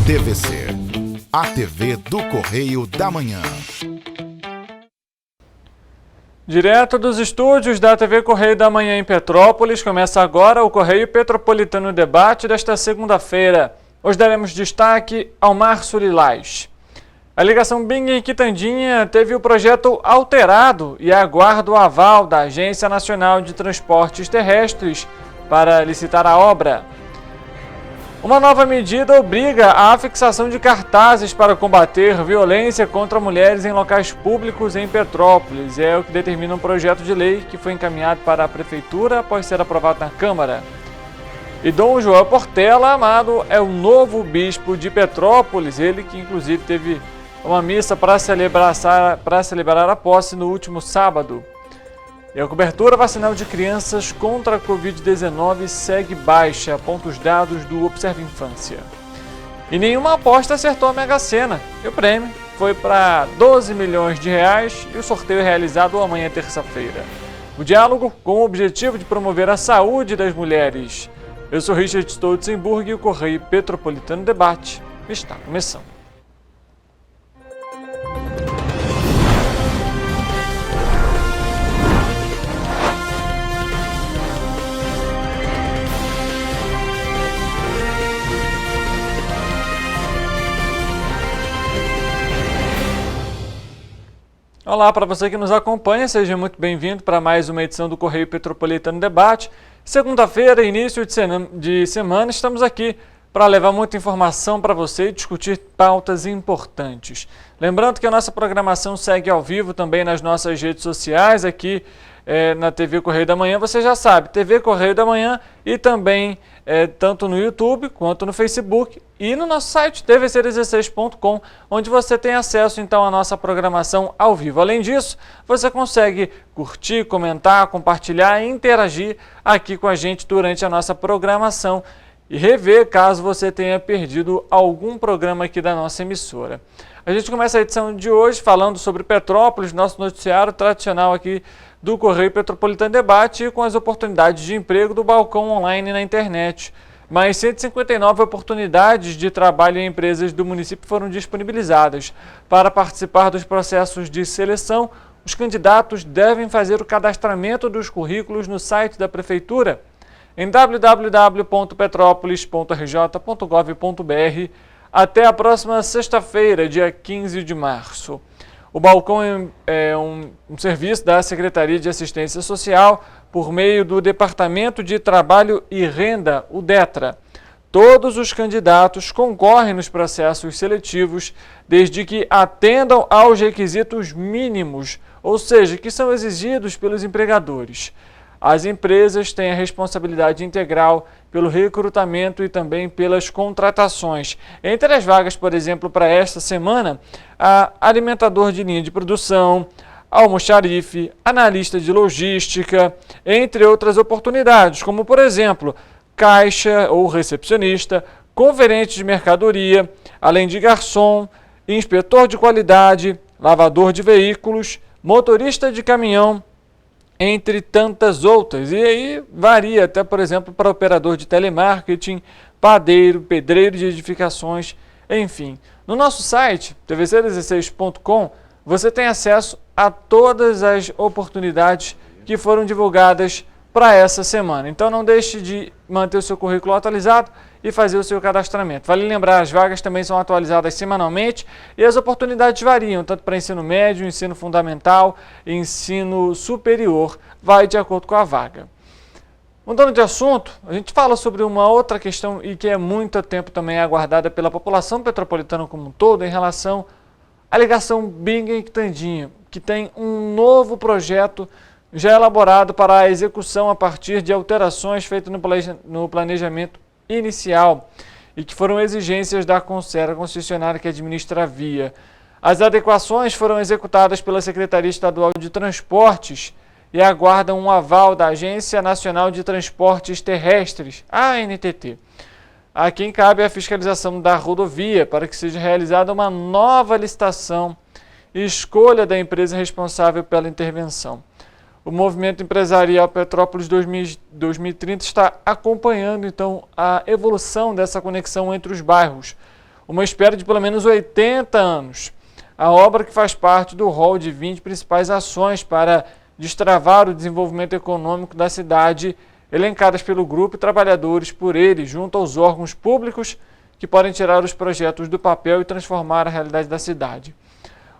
TVC, a TV do Correio da Manhã. Direto dos estúdios da TV Correio da Manhã em Petrópolis, começa agora o Correio Petropolitano Debate desta segunda-feira. Hoje daremos destaque ao Março Lilás. A ligação Bingen-Quitandinha teve o projeto alterado e aguarda o aval da Agência Nacional de Transportes Terrestres para licitar a obra. Uma nova medida obriga a fixação de cartazes para combater violência contra mulheres em locais públicos em Petrópolis. É o que determina um projeto de lei que foi encaminhado para a Prefeitura após ser aprovado na Câmara. E Dom João Portela Amado é o novo bispo de Petrópolis, ele que inclusive teve uma missa para celebrar a posse no último sábado. E a cobertura vacinal de crianças contra a Covid-19 segue baixa, aponta os dados do Observa Infância. E nenhuma aposta acertou a Mega Sena. E o prêmio foi para 12 milhões de reais e o sorteio é realizado amanhã, terça-feira. O diálogo com o objetivo de promover a saúde das mulheres. Eu sou Richard Stolzenburg e o Correio Petropolitano Debate está começando. Olá para você que nos acompanha, seja muito bem-vindo para mais uma edição do Correio Petropolitano Debate. Segunda-feira, início de semana, estamos aqui para levar muita informação para você e discutir pautas importantes. Lembrando que a nossa programação segue ao vivo também nas nossas redes sociais, aqui na TV Correio da Manhã, você já sabe, TV Correio da Manhã e também tanto no YouTube quanto no Facebook e no nosso site tvc16.com, onde você tem acesso então à nossa programação ao vivo. Além disso, você consegue curtir, comentar, compartilhar e interagir aqui com a gente durante a nossa programação e rever caso você tenha perdido algum programa aqui da nossa emissora. A gente começa a edição de hoje falando sobre Petrópolis, nosso noticiário tradicional aqui do Correio Petropolitano Debate e com as oportunidades de emprego do balcão online na internet. Mais 159 oportunidades de trabalho em empresas do município foram disponibilizadas. Para participar dos processos de seleção, os candidatos devem fazer o cadastramento dos currículos no site da Prefeitura em www.petropolis.rj.gov.br até a próxima sexta-feira, dia 15 de março. O balcão é um serviço da Secretaria de Assistência Social por meio do Departamento de Trabalho e Renda, o DETRA. Todos os candidatos concorrem nos processos seletivos desde que atendam aos requisitos mínimos, ou seja, que são exigidos pelos empregadores. As empresas têm a responsabilidade integral pelo recrutamento e também pelas contratações. Entre as vagas, por exemplo, para esta semana, há alimentador de linha de produção, almoxarife, analista de logística, entre outras oportunidades, como, por exemplo, caixa ou recepcionista, conferente de mercadoria, além de garçom, inspetor de qualidade, lavador de veículos, motorista de caminhão, entre tantas outras. E aí varia até, por exemplo, para operador de telemarketing, padeiro, pedreiro de edificações, enfim. No nosso site, tvc16.com, você tem acesso a todas as oportunidades que foram divulgadas para essa semana. Então não deixe de manter o seu currículo atualizado e fazer o seu cadastramento. Vale lembrar, as vagas também são atualizadas semanalmente e as oportunidades variam, tanto para ensino médio, ensino fundamental e ensino superior, vai de acordo com a vaga. Mudando de assunto, a gente fala sobre uma outra questão e que é muito tempo também aguardada pela população petropolitana como um todo em relação à ligação Bingen-Quitandinha, que tem um novo projeto já elaborado para a execução a partir de alterações feitas no planejamento inicial e que foram exigências da Concer, a concessionária que administra a via. As adequações foram executadas pela Secretaria Estadual de Transportes e aguardam um aval da Agência Nacional de Transportes Terrestres, a ANTT, a quem cabe a fiscalização da rodovia para que seja realizada uma nova licitação e escolha da empresa responsável pela intervenção. O movimento empresarial Petrópolis 2030 está acompanhando, então, a evolução dessa conexão entre os bairros. uma espera de pelo menos 80 anos. A obra, que faz parte do rol de 20 principais ações para destravar o desenvolvimento econômico da cidade, elencadas pelo grupo e trabalhadores por ele, junto aos órgãos públicos que podem tirar os projetos do papel e transformar a realidade da cidade.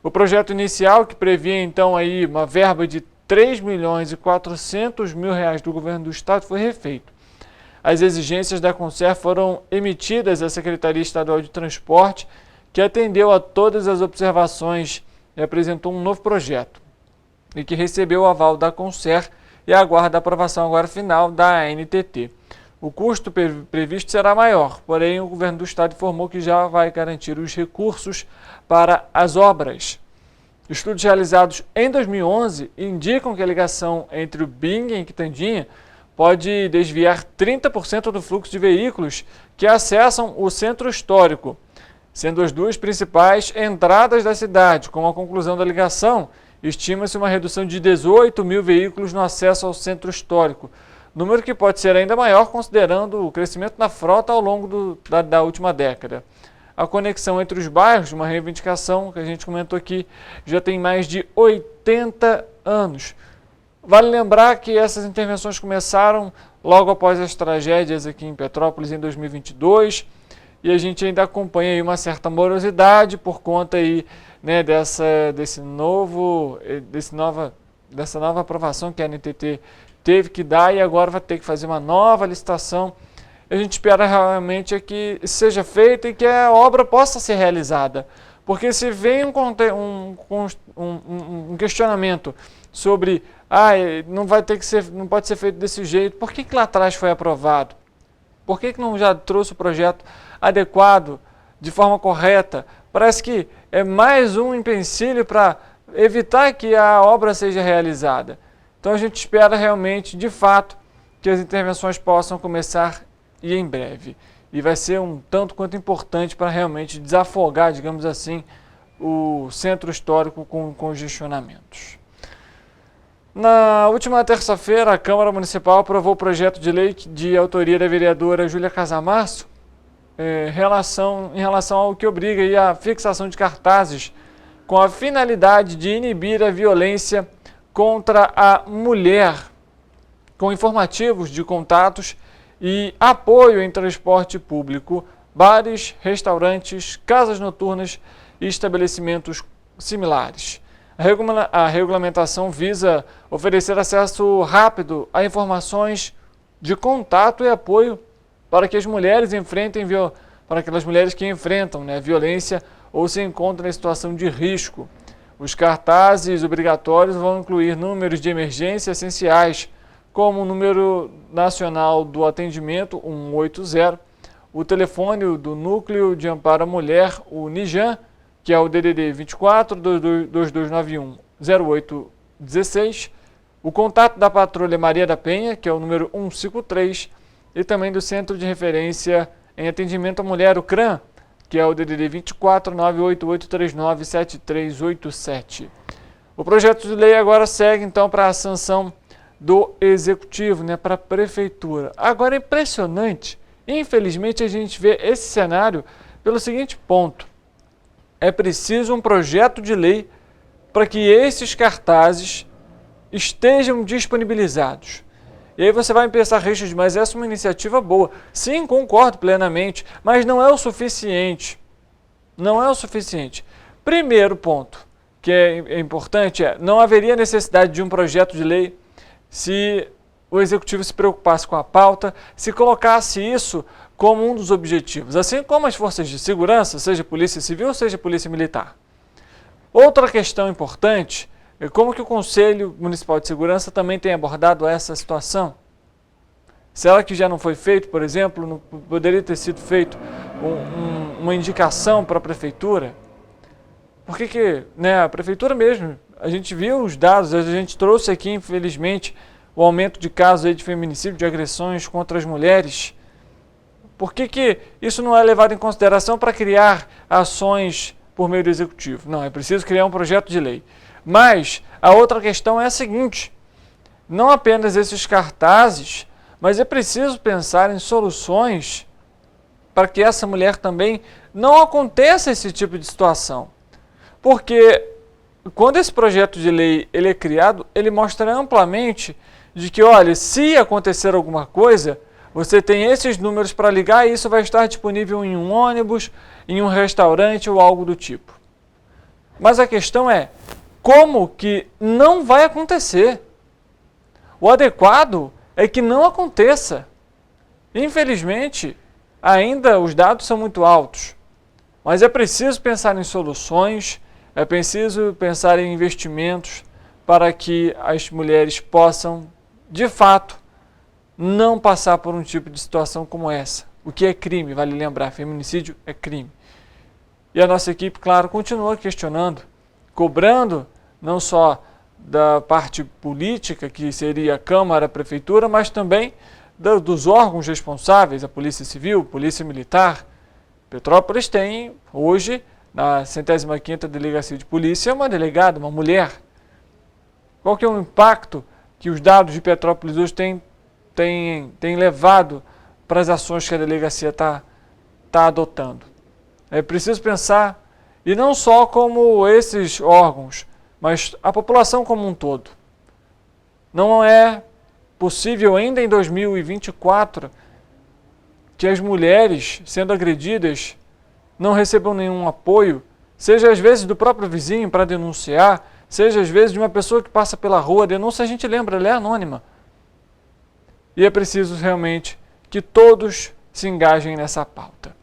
O projeto inicial, que previa então aí uma verba de R$ 3.400.000 do governo do estado, foi refeito. As exigências da Concer foram emitidas à Secretaria Estadual de Transporte, que atendeu a todas as observações e apresentou um novo projeto, e que recebeu o aval da Concer e aguarda a aprovação agora final da ANTT. O custo previsto será maior, porém o governo do estado informou que já vai garantir os recursos para as obras. Estudos realizados em 2011 indicam que a ligação entre o Bing e Quitandinha pode desviar 30% do fluxo de veículos que acessam o centro histórico, sendo as duas principais entradas da cidade. Com a conclusão da ligação, estima-se uma redução de 18 mil veículos no acesso ao centro histórico, número que pode ser ainda maior considerando o crescimento da frota ao longo da última década. A conexão entre os bairros, uma reivindicação que a gente comentou aqui, já tem mais de 80 anos. Vale lembrar que essas intervenções começaram logo após as tragédias aqui em Petrópolis em 2022, e a gente ainda acompanha aí uma certa morosidade por conta aí, né, dessa nova aprovação que a ANTT teve que dar, e agora vai ter que fazer uma nova licitação. A gente espera realmente que seja feita e que a obra possa ser realizada, porque se vem um questionamento sobre não pode ser feito desse jeito, por que lá atrás foi aprovado? Por que não já trouxe o projeto adequado, de forma correta? Parece que é mais um empecilho para evitar que a obra seja realizada. Então a gente espera realmente, de fato, que as intervenções possam começar e em breve. E vai ser um tanto quanto importante para realmente desafogar, digamos assim, o centro histórico com congestionamentos. Na última terça-feira, a Câmara Municipal aprovou o projeto de lei de autoria da vereadora Júlia Casamarço, em relação ao que obriga aí a fixação de cartazes com a finalidade de inibir a violência contra a mulher, com informativos de contatos e apoio em transporte público, bares, restaurantes, casas noturnas e estabelecimentos similares. A regulamentação visa oferecer acesso rápido a informações de contato e apoio para que as mulheres que enfrentam, né, violência ou se encontram em situação de risco. Os cartazes obrigatórios vão incluir números de emergência essenciais, como o número nacional do atendimento 180, o telefone do Núcleo de Amparo à Mulher, o NIJAM, que é o DDD 24 2291 0816, o contato da Patrulha Maria da Penha, que é o número 153, e também do Centro de Referência em Atendimento à Mulher, o CRAM, que é o DDD 24 98839 7387. O projeto de lei agora segue então para a sanção do Executivo, né, para a Prefeitura. Agora é impressionante, infelizmente a gente vê esse cenário pelo seguinte ponto: é preciso um projeto de lei para que esses cartazes estejam disponibilizados. E aí você vai pensar, Richard, mas essa é uma iniciativa boa. Sim, concordo plenamente, mas não é o suficiente. Não é o suficiente. Primeiro ponto que é importante não haveria necessidade de um projeto de lei se o Executivo se preocupasse com a pauta, se colocasse isso como um dos objetivos, assim como as forças de segurança, seja Polícia Civil, seja Polícia Militar. Outra questão importante é como que o Conselho Municipal de Segurança também tem abordado essa situação. Será que já não foi feito, por exemplo, não poderia ter sido feito uma indicação para a Prefeitura? Por que né, a Prefeitura mesmo, a gente viu os dados, a gente trouxe aqui, infelizmente, o aumento de casos aí de feminicídio, de agressões contra as mulheres. Por que isso não é levado em consideração para criar ações por meio do Executivo? Não, é preciso criar um projeto de lei. Mas a outra questão é a seguinte: não apenas esses cartazes, mas é preciso pensar em soluções para que essa mulher também não aconteça esse tipo de situação. Porque quando esse projeto de lei ele é criado, ele mostra amplamente de que, olha, se acontecer alguma coisa, você tem esses números para ligar e isso vai estar disponível em um ônibus, em um restaurante ou algo do tipo. Mas a questão é, como que não vai acontecer? O adequado é que não aconteça. Infelizmente, ainda os dados são muito altos, mas é preciso pensar em soluções, é preciso pensar em investimentos para que as mulheres possam, de fato, não passar por um tipo de situação como essa. O que é crime, vale lembrar, feminicídio é crime. E a nossa equipe, claro, continua questionando, cobrando não só da parte política, que seria a Câmara, a Prefeitura, mas também dos órgãos responsáveis, a Polícia Civil, Polícia Militar. Petrópolis tem, hoje, na 105ª Delegacia de Polícia, uma delegada, uma mulher. Qual que é o impacto que os dados de Petrópolis hoje têm levado para as ações que a delegacia está adotando? É preciso pensar, e não só como esses órgãos, mas a população como um todo. Não é possível ainda em 2024 que as mulheres sendo agredidas não recebam nenhum apoio, seja às vezes do próprio vizinho para denunciar, seja às vezes de uma pessoa que passa pela rua, a denúncia a gente lembra, ela é anônima. E é preciso realmente que todos se engajem nessa pauta.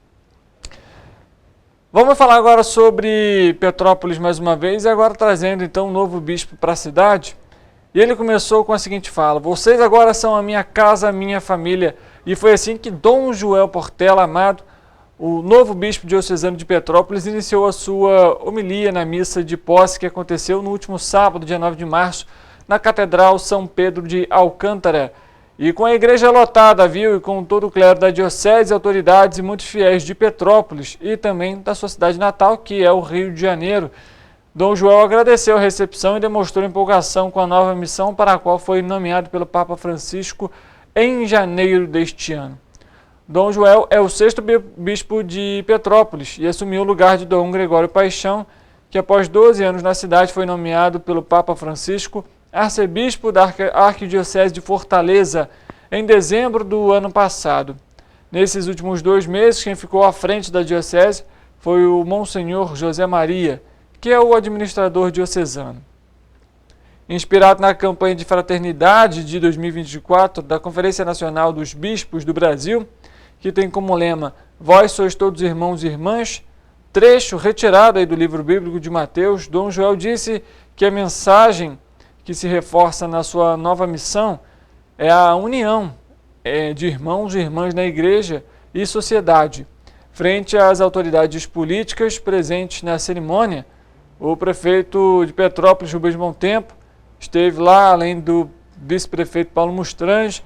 Vamos falar agora sobre Petrópolis mais uma vez, e agora trazendo então um novo bispo para a cidade. E ele começou com a seguinte fala: vocês agora são a minha casa, a minha família. E foi assim que Dom Joel Portela Amado, o novo bispo diocesano de Petrópolis, iniciou a sua homilia na missa de posse que aconteceu no último sábado, dia 9 de março, na Catedral São Pedro de Alcântara. E com a igreja lotada, viu, e com todo o clero da diocese, autoridades e muitos fiéis de Petrópolis e também da sua cidade natal, que é o Rio de Janeiro. Dom Joel agradeceu a recepção e demonstrou empolgação com a nova missão para a qual foi nomeado pelo Papa Francisco em janeiro deste ano. Dom Joel é o 6º bispo de Petrópolis e assumiu o lugar de Dom Gregório Paixão, que após 12 anos na cidade foi nomeado pelo Papa Francisco arcebispo da Arquidiocese de Fortaleza em dezembro do ano passado. Nesses últimos 2 meses, quem ficou à frente da diocese foi o Monsenhor José Maria, que é o administrador diocesano. Inspirado na campanha de fraternidade de 2024 da Conferência Nacional dos Bispos do Brasil, que tem como lema Vós sois todos irmãos e irmãs, trecho retirado aí do livro bíblico de Mateus, Dom Joel disse que a mensagem que se reforça na sua nova missão é a união de irmãos e irmãs na igreja e sociedade. Frente às autoridades políticas presentes na cerimônia, o prefeito de Petrópolis, Rubens Bom Tempo, esteve lá, além do vice-prefeito Paulo Mustrange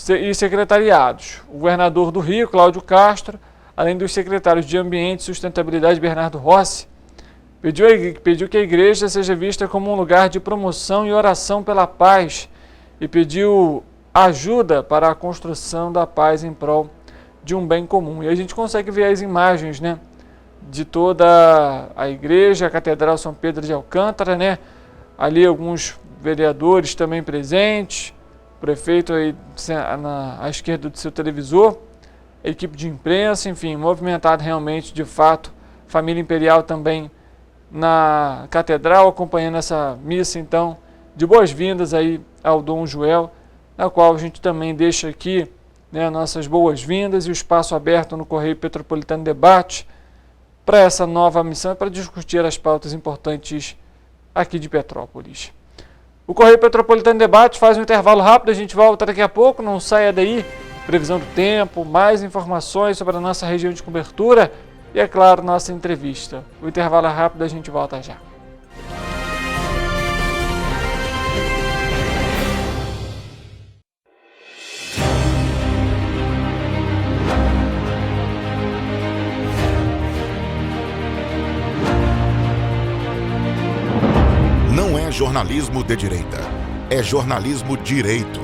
e secretariados. O governador do Rio, Cláudio Castro, além dos secretários de Ambiente e Sustentabilidade, Bernardo Rossi, pediu que a igreja seja vista como um lugar de promoção e oração pela paz e pediu ajuda para a construção da paz em prol de um bem comum. E a gente consegue ver as imagens, né, de toda a igreja, a Catedral São Pedro de Alcântara, né, ali alguns vereadores também presentes, o prefeito aí à esquerda do seu televisor, a equipe de imprensa, enfim, movimentado realmente, de fato, família imperial também na catedral, acompanhando essa missa, então, de boas-vindas aí ao Dom Joel, na qual a gente também deixa aqui, né, nossas boas-vindas e o espaço aberto no Correio Petropolitano Debate para essa nova missão e para discutir as pautas importantes aqui de Petrópolis. O Correio Petropolitano Debate faz um intervalo rápido, a gente volta daqui a pouco, não saia daí, previsão do tempo, mais informações sobre a nossa região de cobertura e, é claro, nossa entrevista. O intervalo é rápido, a gente volta já. Não é jornalismo de direita, é jornalismo direito.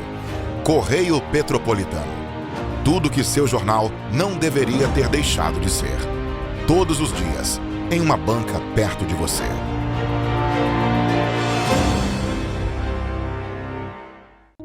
Correio Petropolitano. tudo que seu jornal não deveria ter deixado de ser. Todos os dias, em uma banca perto de você.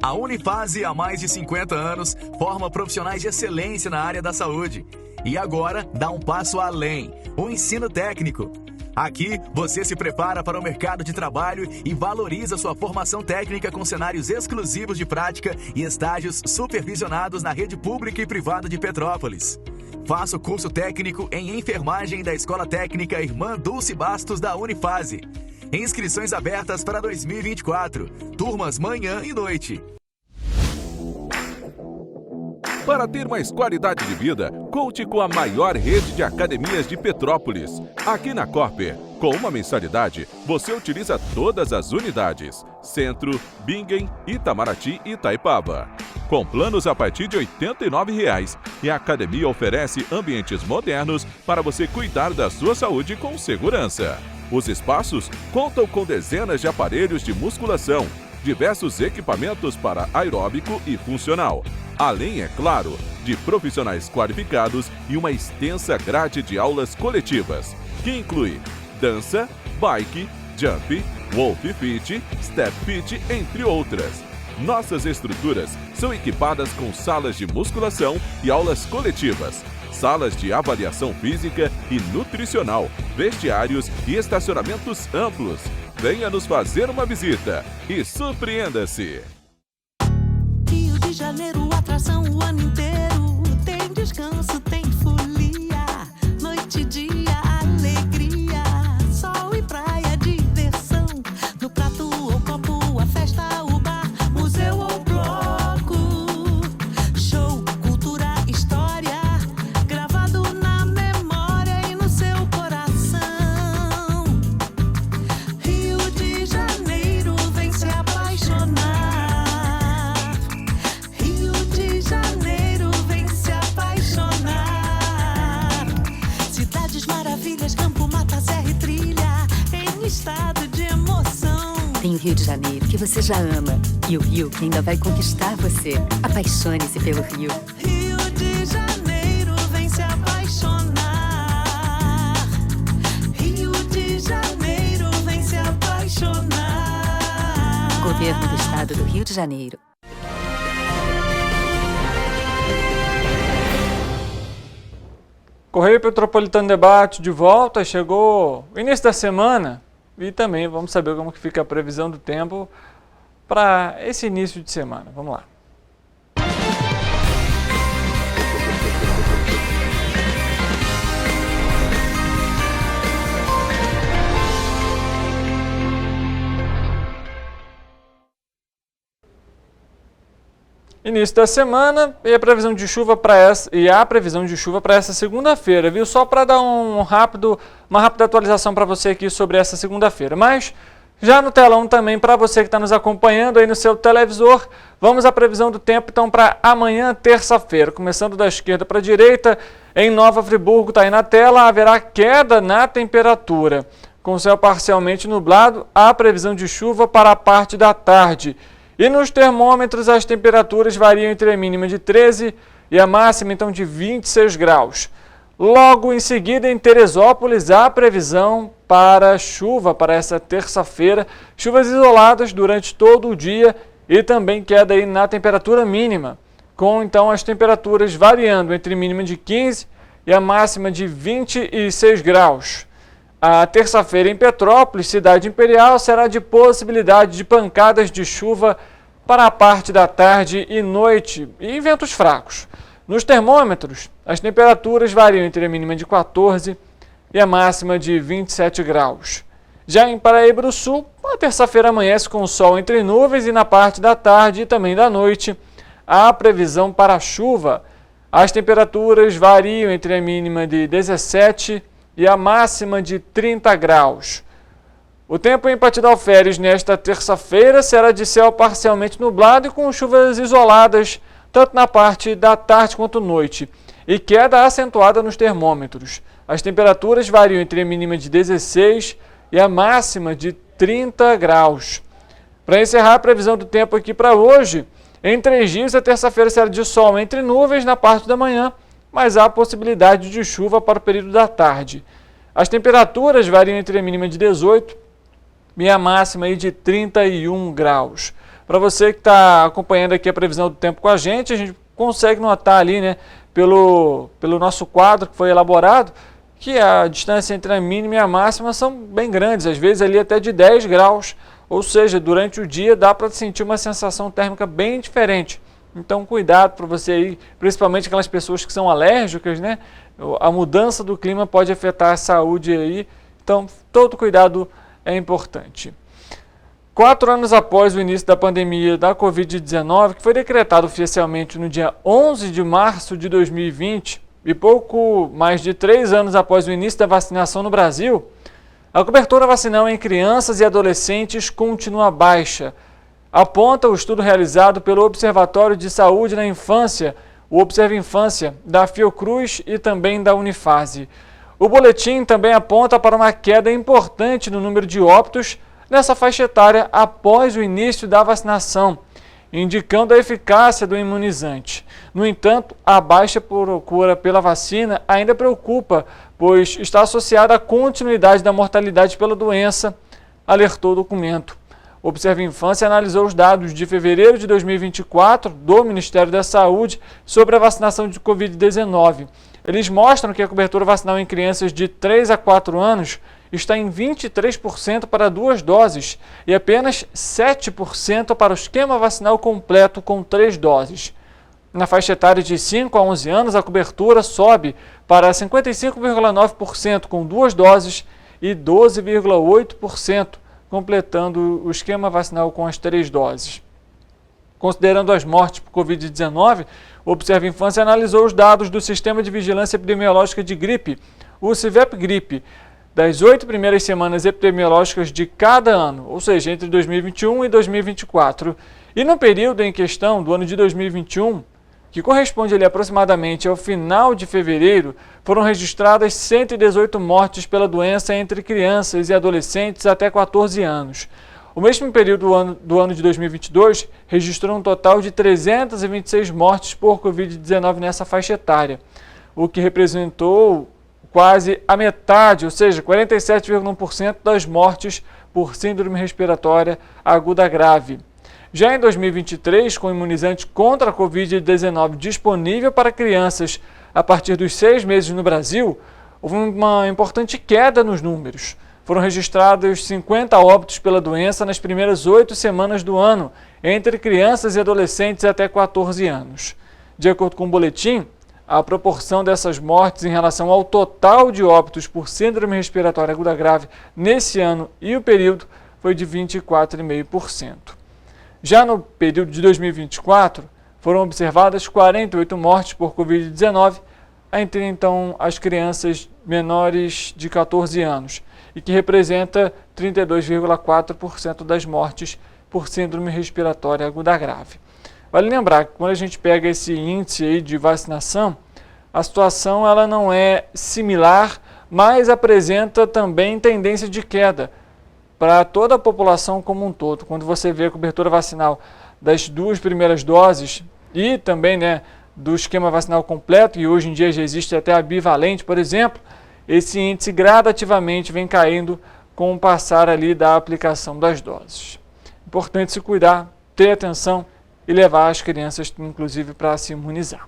A Unifase, há mais de 50 anos, forma profissionais de excelência na área da saúde. E agora, dá um passo além, o ensino técnico. Aqui, você se prepara para o mercado de trabalho e valoriza sua formação técnica com cenários exclusivos de prática e estágios supervisionados na rede pública e privada de Petrópolis. Faça o curso técnico em enfermagem da Escola Técnica Irmã Dulce Bastos da Unifase. Inscrições abertas para 2024. Turmas manhã e noite. Para ter mais qualidade de vida, conte com a maior rede de academias de Petrópolis. Aqui na Corper, com uma mensalidade, você utiliza todas as unidades: Centro, Bingen, Itamaraty e Itaipava. Com planos a partir de R$ 89,00, e a academia oferece ambientes modernos para você cuidar da sua saúde com segurança. Os espaços contam com dezenas de aparelhos de musculação, diversos equipamentos para aeróbico e funcional, além, é claro, de profissionais qualificados e uma extensa grade de aulas coletivas, que inclui dança, bike, jump, wolf fit, step fit, entre outras. Nossas estruturas são equipadas com salas de musculação e aulas coletivas, salas de avaliação física e nutricional, vestiários e estacionamentos amplos. Venha nos fazer uma visita e surpreenda-se! Rio de Janeiro, atração o ano inteiro. Tem descanso, tem folia, noite e dia, alegria, sol e praia, diversão. No prato ou copo, a festa, o bar, museu ou bloco. Show, cultura, história, gravado na memória e no seu coração. Rio de Janeiro, vem se apaixonar. Rio de Janeiro, vem se apaixonar. Cidades maravilhas, campo, mata, serra e trilha, em estado de emoção. Tem o Rio de Janeiro, que você já ama, e o Rio, que ainda vai conquistar você. Apaixone-se pelo Rio. Rio de Janeiro, vem se apaixonar. Rio de Janeiro, vem se apaixonar. Governo do Estado do Rio de Janeiro. Correio Petropolitano Debate de volta, chegou o início da semana e também vamos saber como que fica a previsão do tempo para esse início de semana. Vamos lá. Início da semana e a previsão de chuva para essa segunda-feira, viu? Só para dar uma rápida atualização para você aqui sobre essa segunda-feira. Mas já no telão também, para você que está nos acompanhando aí no seu televisor, vamos à previsão do tempo então para amanhã, terça-feira. Começando da esquerda para a direita, em Nova Friburgo, está aí na tela, haverá queda na temperatura. Com o céu parcialmente nublado, há previsão de chuva para a parte da tarde. E nos termômetros as temperaturas variam entre a mínima de 13 e a máxima então de 26 graus. Logo em seguida em Teresópolis há previsão para chuva para essa terça-feira, chuvas isoladas durante todo o dia e também queda aí na temperatura mínima, com então as temperaturas variando entre a mínima de 15 e a máxima de 26 graus. A terça-feira em Petrópolis, cidade imperial, será de possibilidade de pancadas de chuva para a parte da tarde e noite e ventos fracos. Nos termômetros, as temperaturas variam entre a mínima de 14 e a máxima de 27 graus. Já em Paraíba do Sul, a terça-feira amanhece com sol entre nuvens e na parte da tarde e também da noite há previsão para chuva. As temperaturas variam entre a mínima de 17 e a máxima de 30 graus. O tempo em Patidalferes nesta terça-feira será de céu parcialmente nublado e com chuvas isoladas, tanto na parte da tarde quanto noite, e queda acentuada nos termômetros. As temperaturas variam entre a mínima de 16 e a máxima de 30 graus. Para encerrar a previsão do tempo aqui para hoje, Em 3 dias, a terça-feira será de sol entre nuvens na parte da manhã, mas há possibilidade de chuva para o período da tarde. As temperaturas variam entre a mínima de 18 e a máxima aí de 31 graus. Para você que está acompanhando aqui a previsão do tempo com a gente consegue notar ali, né, pelo nosso quadro que foi elaborado, que a distância entre a mínima e a máxima são bem grandes, às vezes ali até de 10 graus, ou seja, durante o dia dá para sentir uma sensação térmica bem diferente. Então cuidado para você aí, principalmente aquelas pessoas que são alérgicas, né? A mudança do clima pode afetar a saúde aí, então todo cuidado é importante. 4 anos após o início da pandemia da Covid-19, que foi decretado oficialmente no dia 11 de março de 2020, e pouco mais de 3 anos após o início da vacinação no Brasil, a cobertura vacinal em crianças e adolescentes continua baixa. Aponta o estudo realizado pelo Observatório de Saúde na Infância, o Observa Infância, da Fiocruz e também da Unifase. O boletim também aponta para uma queda importante no número de óbitos nessa faixa etária após o início da vacinação, indicando a eficácia do imunizante. No entanto, a baixa procura pela vacina ainda preocupa, pois está associada à continuidade da mortalidade pela doença, alertou o documento. O Observa Infância analisou os dados de fevereiro de 2024 do Ministério da Saúde sobre a vacinação de Covid-19. Eles mostram que a cobertura vacinal em crianças de 3 a 4 anos está em 23% para 2 doses e apenas 7% para o esquema vacinal completo com 3 doses. Na faixa etária de 5 a 11 anos, a cobertura sobe para 55,9% com 2 doses e 12,8% completando o esquema vacinal com as 3 doses. Considerando as mortes por Covid-19, o Observa Infância analisou os dados do Sistema de Vigilância Epidemiológica de Gripe, o CIVEP-Gripe, das 8 primeiras semanas epidemiológicas de cada ano, ou seja, entre 2021 e 2024. E no período em questão do ano de 2021, que corresponde ali aproximadamente ao final de fevereiro, foram registradas 118 mortes pela doença entre crianças e adolescentes até 14 anos. O mesmo período do ano de 2022 registrou um total de 326 mortes por Covid-19 nessa faixa etária, o que representou quase a metade, ou seja, 47,1% das mortes por síndrome respiratória aguda grave. Já em 2023, com o imunizante contra a Covid-19 disponível para crianças a partir dos 6 meses no Brasil, houve uma importante queda nos números. Foram registrados 50 óbitos pela doença nas primeiras 8 semanas do ano, entre crianças e adolescentes até 14 anos. De acordo com o boletim, a proporção dessas mortes em relação ao total de óbitos por síndrome respiratória aguda grave nesse ano e o período foi de 24,5%. Já no período de 2024, foram observadas 48 mortes por Covid-19 entre, então, as crianças menores de 14 anos, e que representa 32,4% das mortes por síndrome respiratória aguda grave. Vale lembrar que quando a gente pega esse índice aí de vacinação, a situação ela não é similar, mas apresenta também tendência de queda para toda a população como um todo. Quando você vê a cobertura vacinal das 2 primeiras doses e também, né, do esquema vacinal completo, e hoje em dia já existe até a bivalente, por exemplo, esse índice gradativamente vem caindo com o passar ali da aplicação das doses. Importante se cuidar, ter atenção e levar as crianças, inclusive, para se imunizar.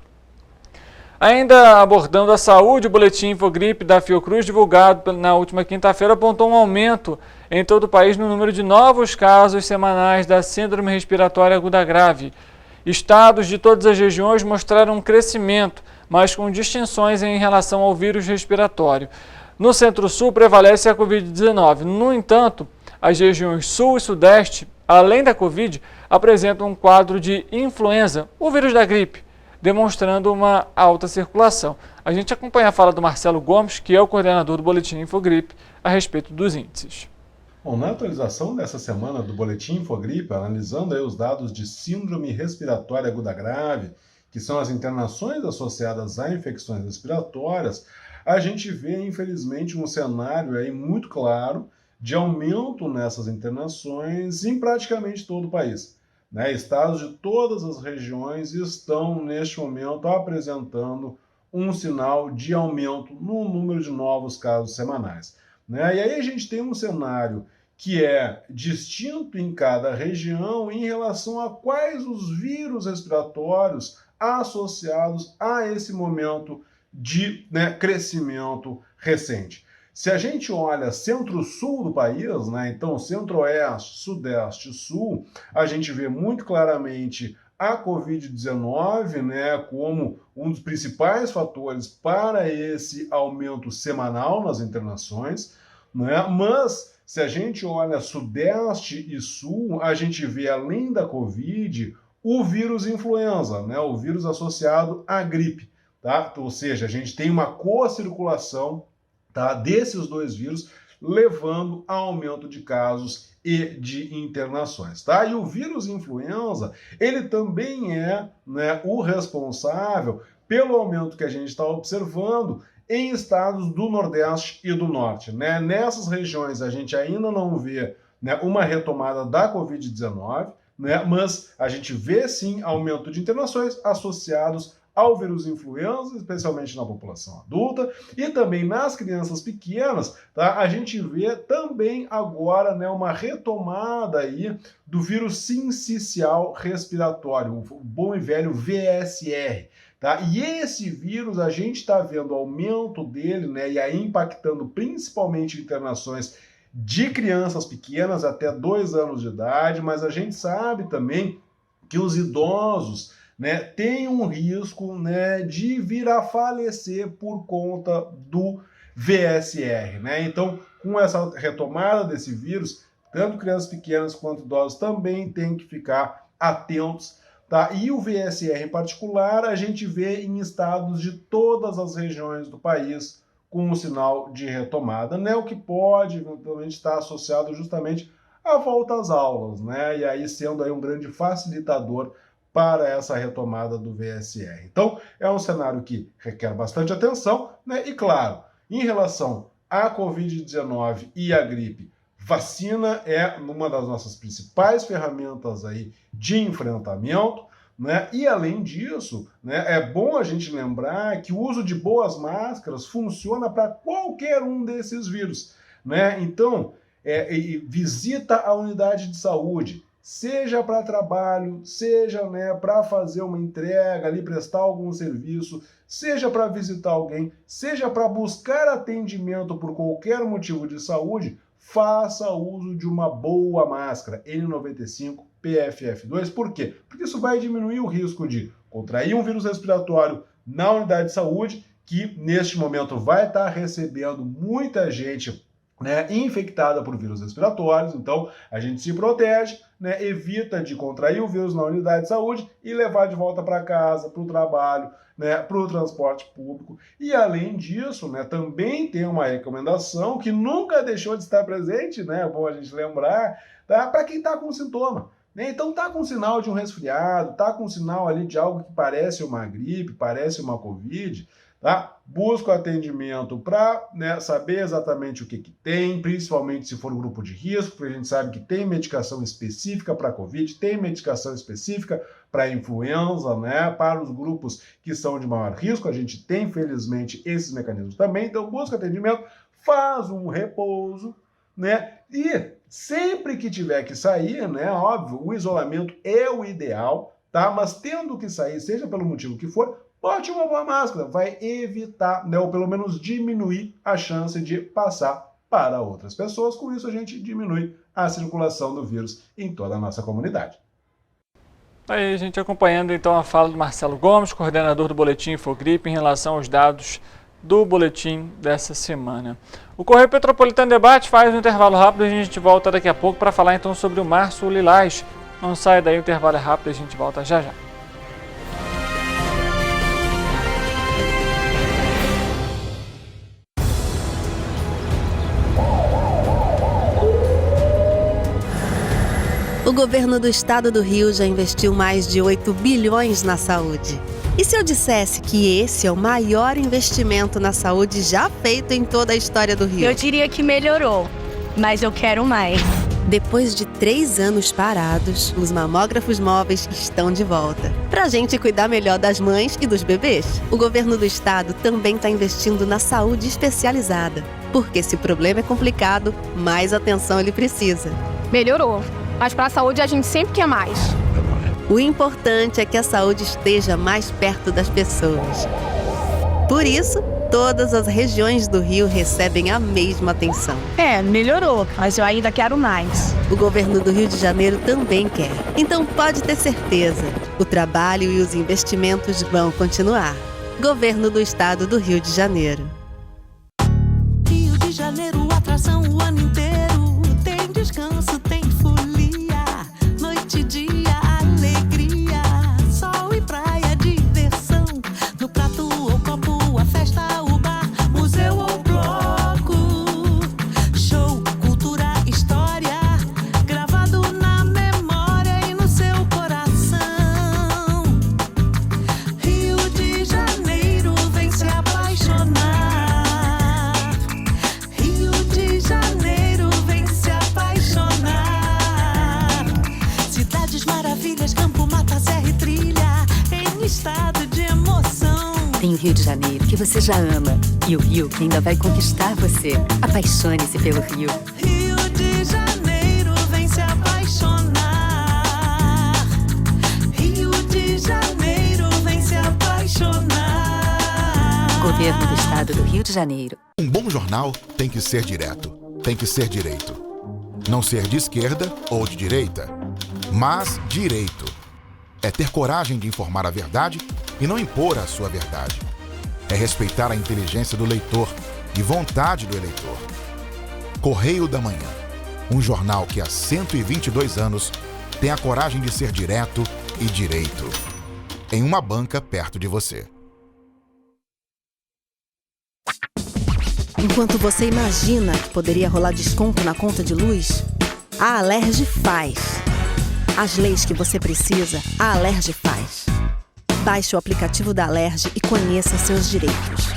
Ainda abordando a saúde, o boletim Infogripe da Fiocruz, divulgado na última quinta-feira, apontou um aumento em todo o país no número de novos casos semanais da síndrome respiratória aguda grave. Estados de todas as regiões mostraram um crescimento, mas com distinções em relação ao vírus respiratório. No Centro-Sul prevalece a Covid-19. No entanto, as regiões Sul e Sudeste, além da Covid, apresentam um quadro de influenza, o vírus da gripe, demonstrando uma alta circulação. A gente acompanha a fala do Marcelo Gomes, que é o coordenador do Boletim Infogripe, a respeito dos índices. Bom, na atualização dessa semana do Boletim Infogripe, analisando aí os dados de síndrome respiratória aguda grave, que são as internações associadas a infecções respiratórias, a gente vê, infelizmente, um cenário aí muito claro de aumento nessas internações em praticamente todo o país. né, estados de todas as regiões estão, neste momento, apresentando um sinal de aumento no número de novos casos semanais, né? E aí a gente tem um cenário que é distinto em cada região em relação a quais os vírus respiratórios associados a esse momento de, né, crescimento recente. Se a gente olha centro-sul do país, né, então centro-oeste, sudeste e sul, a gente vê muito claramente a Covid-19, né, como um dos principais fatores para esse aumento semanal nas internações, né, mas se a gente olha sudeste e sul, a gente vê, além da Covid, o vírus influenza, né, o vírus associado à gripe, tá? Ou seja, a gente tem uma co-circulação, tá, desses dois vírus, levando a aumento de casos e de internações, tá? E o vírus influenza, ele também é, né, o responsável pelo aumento que a gente está observando em estados do Nordeste e do Norte, né? Nessas regiões a gente ainda não vê, né, uma retomada da Covid-19, né, mas a gente vê sim aumento de internações associados ao vírus influenza, especialmente na população adulta e também nas crianças pequenas, tá? A gente vê também agora, né, uma retomada aí do vírus sincicial respiratório, o bom e velho VSR, tá? E esse vírus a gente está vendo aumento dele, né, e aí impactando principalmente internações de crianças pequenas até 2 anos de idade, mas a gente sabe também que os idosos, né, tem um risco, né, de vir a falecer por conta do VSR, né? Então, com essa retomada desse vírus, tanto crianças pequenas quanto idosos também têm que ficar atentos, tá? E o VSR em particular, a gente vê em estados de todas as regiões do país com um sinal de retomada, né? O que pode eventualmente estar associado justamente à volta às aulas, né? E aí sendo aí um grande facilitador para essa retomada do VSR. Então, é um cenário que requer bastante atenção, né? E claro, em relação à Covid-19 e à gripe, vacina é uma das nossas principais ferramentas aí de enfrentamento, né? E além disso, né, é bom a gente lembrar que o uso de boas máscaras funciona para qualquer um desses vírus, né? Então, visita a unidade de saúde, seja para trabalho, seja, né, para fazer uma entrega ali, prestar algum serviço, seja para visitar alguém, seja para buscar atendimento por qualquer motivo de saúde, faça uso de uma boa máscara N95 PFF2. Por quê? Porque isso vai diminuir o risco de contrair um vírus respiratório na unidade de saúde, que neste momento vai estar recebendo muita gente, né, infectada por vírus respiratórios. Então a gente se protege, né, evita de contrair o vírus na unidade de saúde e levar de volta para casa, para o trabalho, né, para o transporte público. E além disso, né, também tem uma recomendação que nunca deixou de estar presente, né, é bom a gente lembrar, tá, para quem está com sintoma. Então está com sinal de um resfriado, está com sinal ali de algo que parece uma gripe, parece uma Covid, tá? Busca o atendimento para, né, saber exatamente o que tem, principalmente se for um grupo de risco, porque a gente sabe que tem medicação específica para Covid, tem medicação específica para influenza, né? Para os grupos que são de maior risco, a gente tem, felizmente, esses mecanismos também. Então busca atendimento, faz um repouso, né? E sempre que tiver que sair, né, óbvio, o isolamento é o ideal, tá? Mas tendo que sair, seja pelo motivo que for, bote uma boa máscara, vai evitar, né, ou pelo menos diminuir a chance de passar para outras pessoas. Com isso a gente diminui a circulação do vírus em toda a nossa comunidade. Aí a gente acompanhando então a fala do Marcelo Gomes, coordenador do Boletim Infogripe, em relação aos dados do boletim dessa semana. O Correio Petropolitano Debate faz um intervalo rápido e a gente volta daqui a pouco para falar então sobre o Março Lilás. Não sai daí, o intervalo é rápido e a gente volta já já. O governo do estado do Rio já investiu mais de 8 bilhões na saúde. E se eu dissesse que esse é o maior investimento na saúde já feito em toda a história do Rio? Eu diria que melhorou, mas eu quero mais. Depois de 3 anos parados, os mamógrafos móveis estão de volta. Pra gente cuidar melhor das mães e dos bebês, o governo do estado também está investindo na saúde especializada. Porque se o problema é complicado, mais atenção ele precisa. Melhorou, mas para a saúde a gente sempre quer mais. O importante é que a saúde esteja mais perto das pessoas. Por isso, todas as regiões do Rio recebem a mesma atenção. Melhorou, mas eu ainda quero mais. O governo do Rio de Janeiro também quer. Então pode ter certeza, o trabalho e os investimentos vão continuar. Governo do Estado do Rio de Janeiro. Rio de Janeiro, atração o ano inteiro. Tem descanso, tem folia. Noite e dia, alegria. Sol e praia, diversão. No prato ou copo, a festa, o bar, museu ou bloco. Show, cultura, história. Gravado na memória e no seu coração. Rio de Janeiro, vem se apaixonar. Rio de Janeiro, vem se apaixonar. Cidades maravilhas, campo, mata, serra e trilha, em estado de emoção. Tem o Rio de Janeiro, que você já ama. E o Rio, que ainda vai conquistar você. Apaixone-se pelo Rio. Rio de Janeiro, vem se apaixonar. Rio de Janeiro, vem se apaixonar. Governo do Estado do Rio de Janeiro. Um bom jornal tem que ser direto, tem que ser direito. Não ser de esquerda ou de direita, mas direito. É ter coragem de informar a verdade e não impor a sua verdade. É respeitar a inteligência do leitor e vontade do eleitor. Correio da Manhã, um jornal que há 122 anos tem a coragem de ser direto e direito. Em uma banca perto de você. Enquanto você imagina que poderia rolar desconto na conta de luz, a Alerj faz. As leis que você precisa, a Alerj faz. Baixe o aplicativo da Alerj e conheça seus direitos.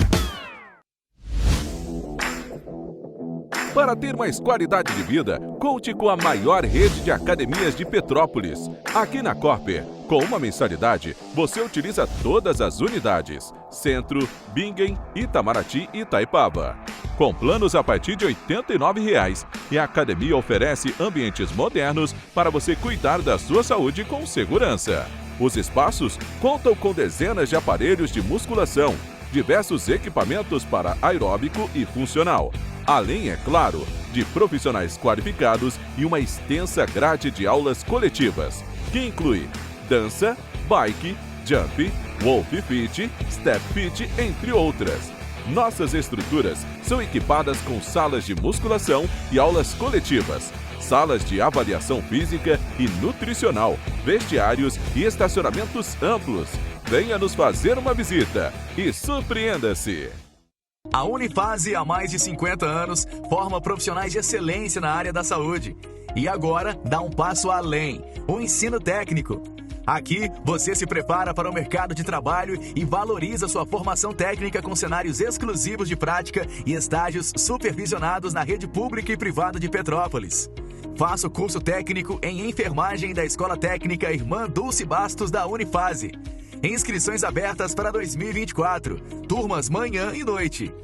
Para ter mais qualidade de vida, conte com a maior rede de academias de Petrópolis. Aqui na Corper, com uma mensalidade, você utiliza todas as unidades: Centro, Bingen, Itamaraty e Itaipava. Com planos a partir de R$ 89,00, e a academia oferece ambientes modernos para você cuidar da sua saúde com segurança. Os espaços contam com dezenas de aparelhos de musculação, diversos equipamentos para aeróbico e funcional, além, é claro, de profissionais qualificados e uma extensa grade de aulas coletivas, que inclui dança, bike, jump, wolf fit, step fit, entre outras. Nossas estruturas são equipadas com salas de musculação e aulas coletivas, salas de avaliação física e nutricional, vestiários e estacionamentos amplos. Venha nos fazer uma visita e surpreenda-se! A Unifase, há mais de 50 anos, forma profissionais de excelência na área da saúde. E agora dá um passo além, o ensino técnico. Aqui, você se prepara para o mercado de trabalho e valoriza sua formação técnica com cenários exclusivos de prática e estágios supervisionados na rede pública e privada de Petrópolis. Faça o curso técnico em enfermagem da Escola Técnica Irmã Dulce Bastos da Unifase. Inscrições abertas para 2024. Turmas manhã e noite.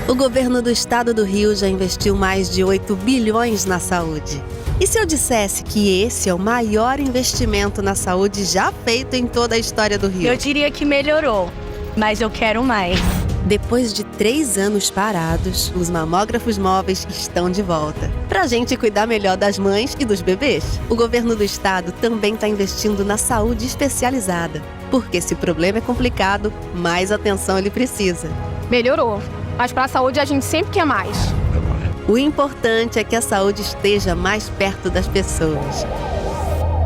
O governo do estado do Rio já investiu mais de 8 bilhões na saúde. E se eu dissesse que esse é o maior investimento na saúde já feito em toda a história do Rio? Eu diria que melhorou, mas eu quero mais. Depois de 3 anos parados, os mamógrafos móveis estão de volta. Pra gente cuidar melhor das mães e dos bebês, o governo do estado também está investindo na saúde especializada. Porque se o problema é complicado, mais atenção ele precisa. Melhorou, mas para a saúde a gente sempre quer mais. O importante é que a saúde esteja mais perto das pessoas.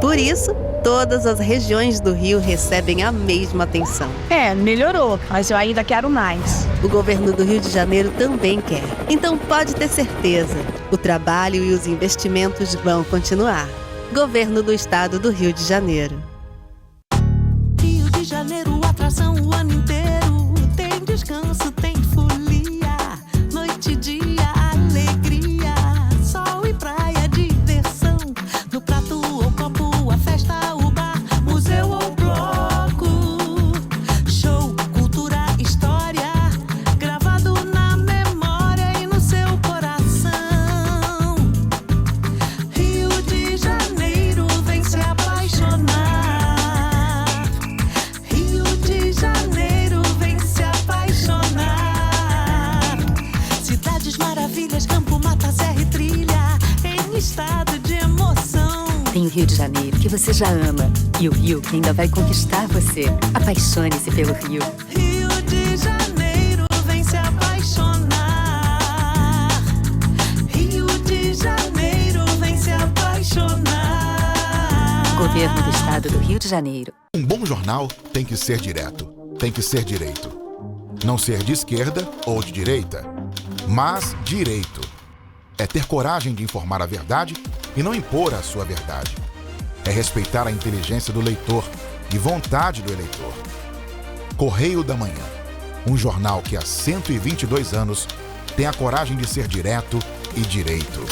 Por isso, todas as regiões do Rio recebem a mesma atenção. Melhorou, mas eu ainda quero mais. O governo do Rio de Janeiro também quer. Então pode ter certeza, o trabalho e os investimentos vão continuar. Governo do Estado do Rio de Janeiro. Rio de Janeiro, atração o ano inteiro. Tem descanso, tem folia. Rio de Janeiro que você já ama e o Rio que ainda vai conquistar você. Apaixone-se pelo Rio. Rio de Janeiro, vem se apaixonar. Rio de Janeiro, vem se apaixonar. Governo do Estado do Rio de Janeiro. Um bom jornal tem que ser direto, tem que ser direito. Não ser de esquerda ou de direita, mas direito. É ter coragem de informar a verdade e não impor a sua verdade. É respeitar a inteligência do leitor e vontade do eleitor. Correio da Manhã, um jornal que há 122 anos tem a coragem de ser direto e direito.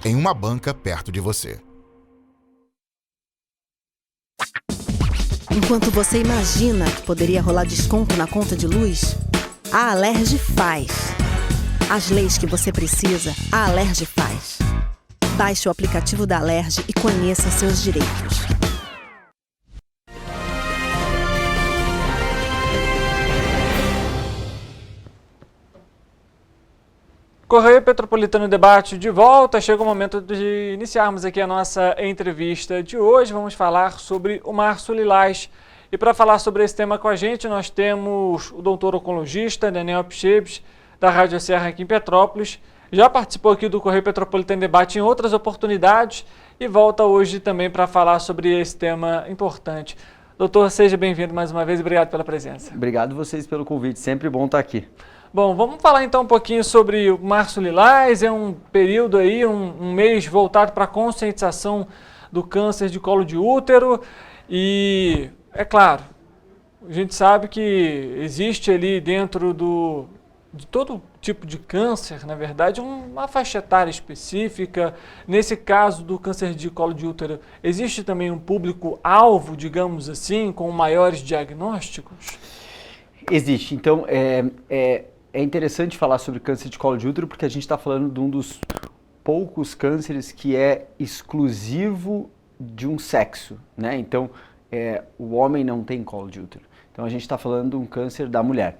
Em uma banca perto de você. Enquanto você imagina que poderia rolar desconto na conta de luz, a Alerj faz. As leis que você precisa, a Alerj faz. Baixe o aplicativo da Alerj e conheça seus direitos. Correio Petropolitano Debate de volta. Chega o momento de iniciarmos aqui a nossa entrevista de hoje. Vamos falar sobre o Março Lilás. E para falar sobre esse tema com a gente, nós temos o doutor oncologista Daniel Pschebs, da Rádio Serra aqui em Petrópolis. Já participou aqui do Correio Petropolitano Debate em outras oportunidades e volta hoje também para falar sobre esse tema importante. Doutor, seja bem-vindo mais uma vez e obrigado pela presença. Obrigado vocês pelo convite, sempre bom estar aqui. Bom, vamos falar então um pouquinho sobre o Março Lilás. É um período aí, um mês voltado para a conscientização do câncer de colo de útero e, é claro, a gente sabe que existe ali dentro de todo tipo de câncer, na verdade, uma faixa etária específica. Nesse caso do câncer de colo de útero, existe também um público-alvo, digamos assim, com maiores diagnósticos? Existe. Então, é interessante falar sobre câncer de colo de útero porque a gente está falando de um dos poucos cânceres que é exclusivo de um sexo, né? Então, o homem não tem colo de útero. Então, a gente está falando de um câncer da mulher.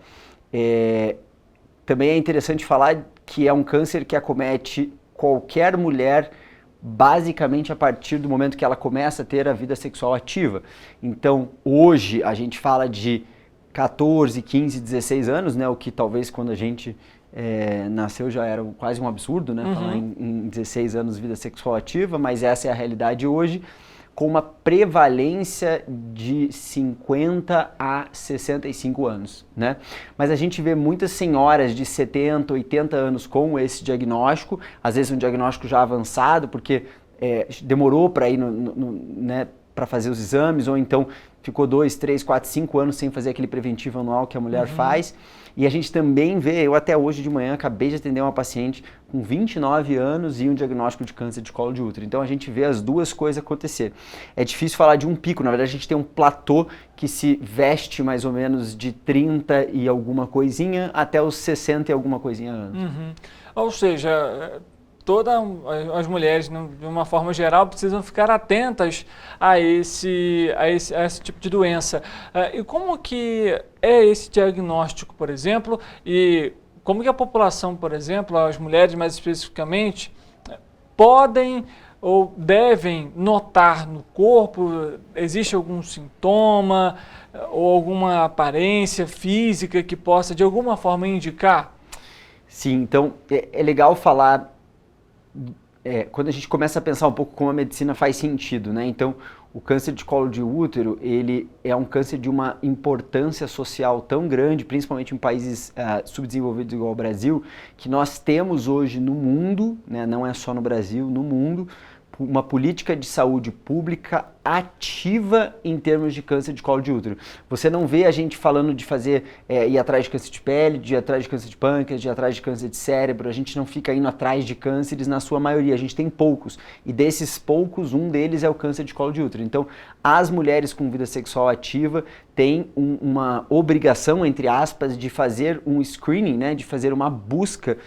Também é interessante falar que é um câncer que acomete qualquer mulher basicamente a partir do momento que ela começa a ter a vida sexual ativa. Então, hoje a gente fala de 14, 15, 16 anos, né? O que talvez quando a gente nasceu já era quase um absurdo, né? Falar em 16 anos de vida sexual ativa, mas essa é a realidade hoje, com uma prevalência de 50 a 65 anos, né? Mas a gente vê muitas senhoras de 70, 80 anos com esse diagnóstico, às vezes um diagnóstico já avançado, porque demorou para ir né, para fazer os exames, ou então ficou 2, 3, 4, 5 anos sem fazer aquele preventivo anual que a mulher faz. E a gente também vê, eu até hoje de manhã acabei de atender uma paciente com 29 anos e um diagnóstico de câncer de colo de útero. Então a gente vê as duas coisas acontecer. É difícil falar de um pico, na verdade a gente tem um platô que se veste mais ou menos de 30 e alguma coisinha até os 60 e alguma coisinha anos. Ou seja, todas as mulheres, de uma forma geral, precisam ficar atentas a esse tipo de doença. E como que é esse diagnóstico, por exemplo, e como que a população, por exemplo, as mulheres mais especificamente, podem ou devem notar no corpo? Existe algum sintoma ou alguma aparência física que possa, de alguma forma, indicar? Sim, então é legal falar quando a gente começa a pensar um pouco como a medicina faz sentido, né? Então, o câncer de colo de útero, ele é um câncer de uma importância social tão grande, principalmente em países subdesenvolvidos igual ao Brasil, que nós temos hoje no mundo, né, não é só no Brasil, no mundo, uma política de saúde pública ativa em termos de câncer de colo de útero. Você não vê a gente falando de fazer, ir atrás de câncer de pele, de ir atrás de câncer de pâncreas, de ir atrás de câncer de cérebro, a gente não fica indo atrás de cânceres na sua maioria, a gente tem poucos, e desses poucos, um deles é o câncer de colo de útero. Então, as mulheres com vida sexual ativa têm uma obrigação, entre aspas, de fazer um screening, né, de fazer uma busca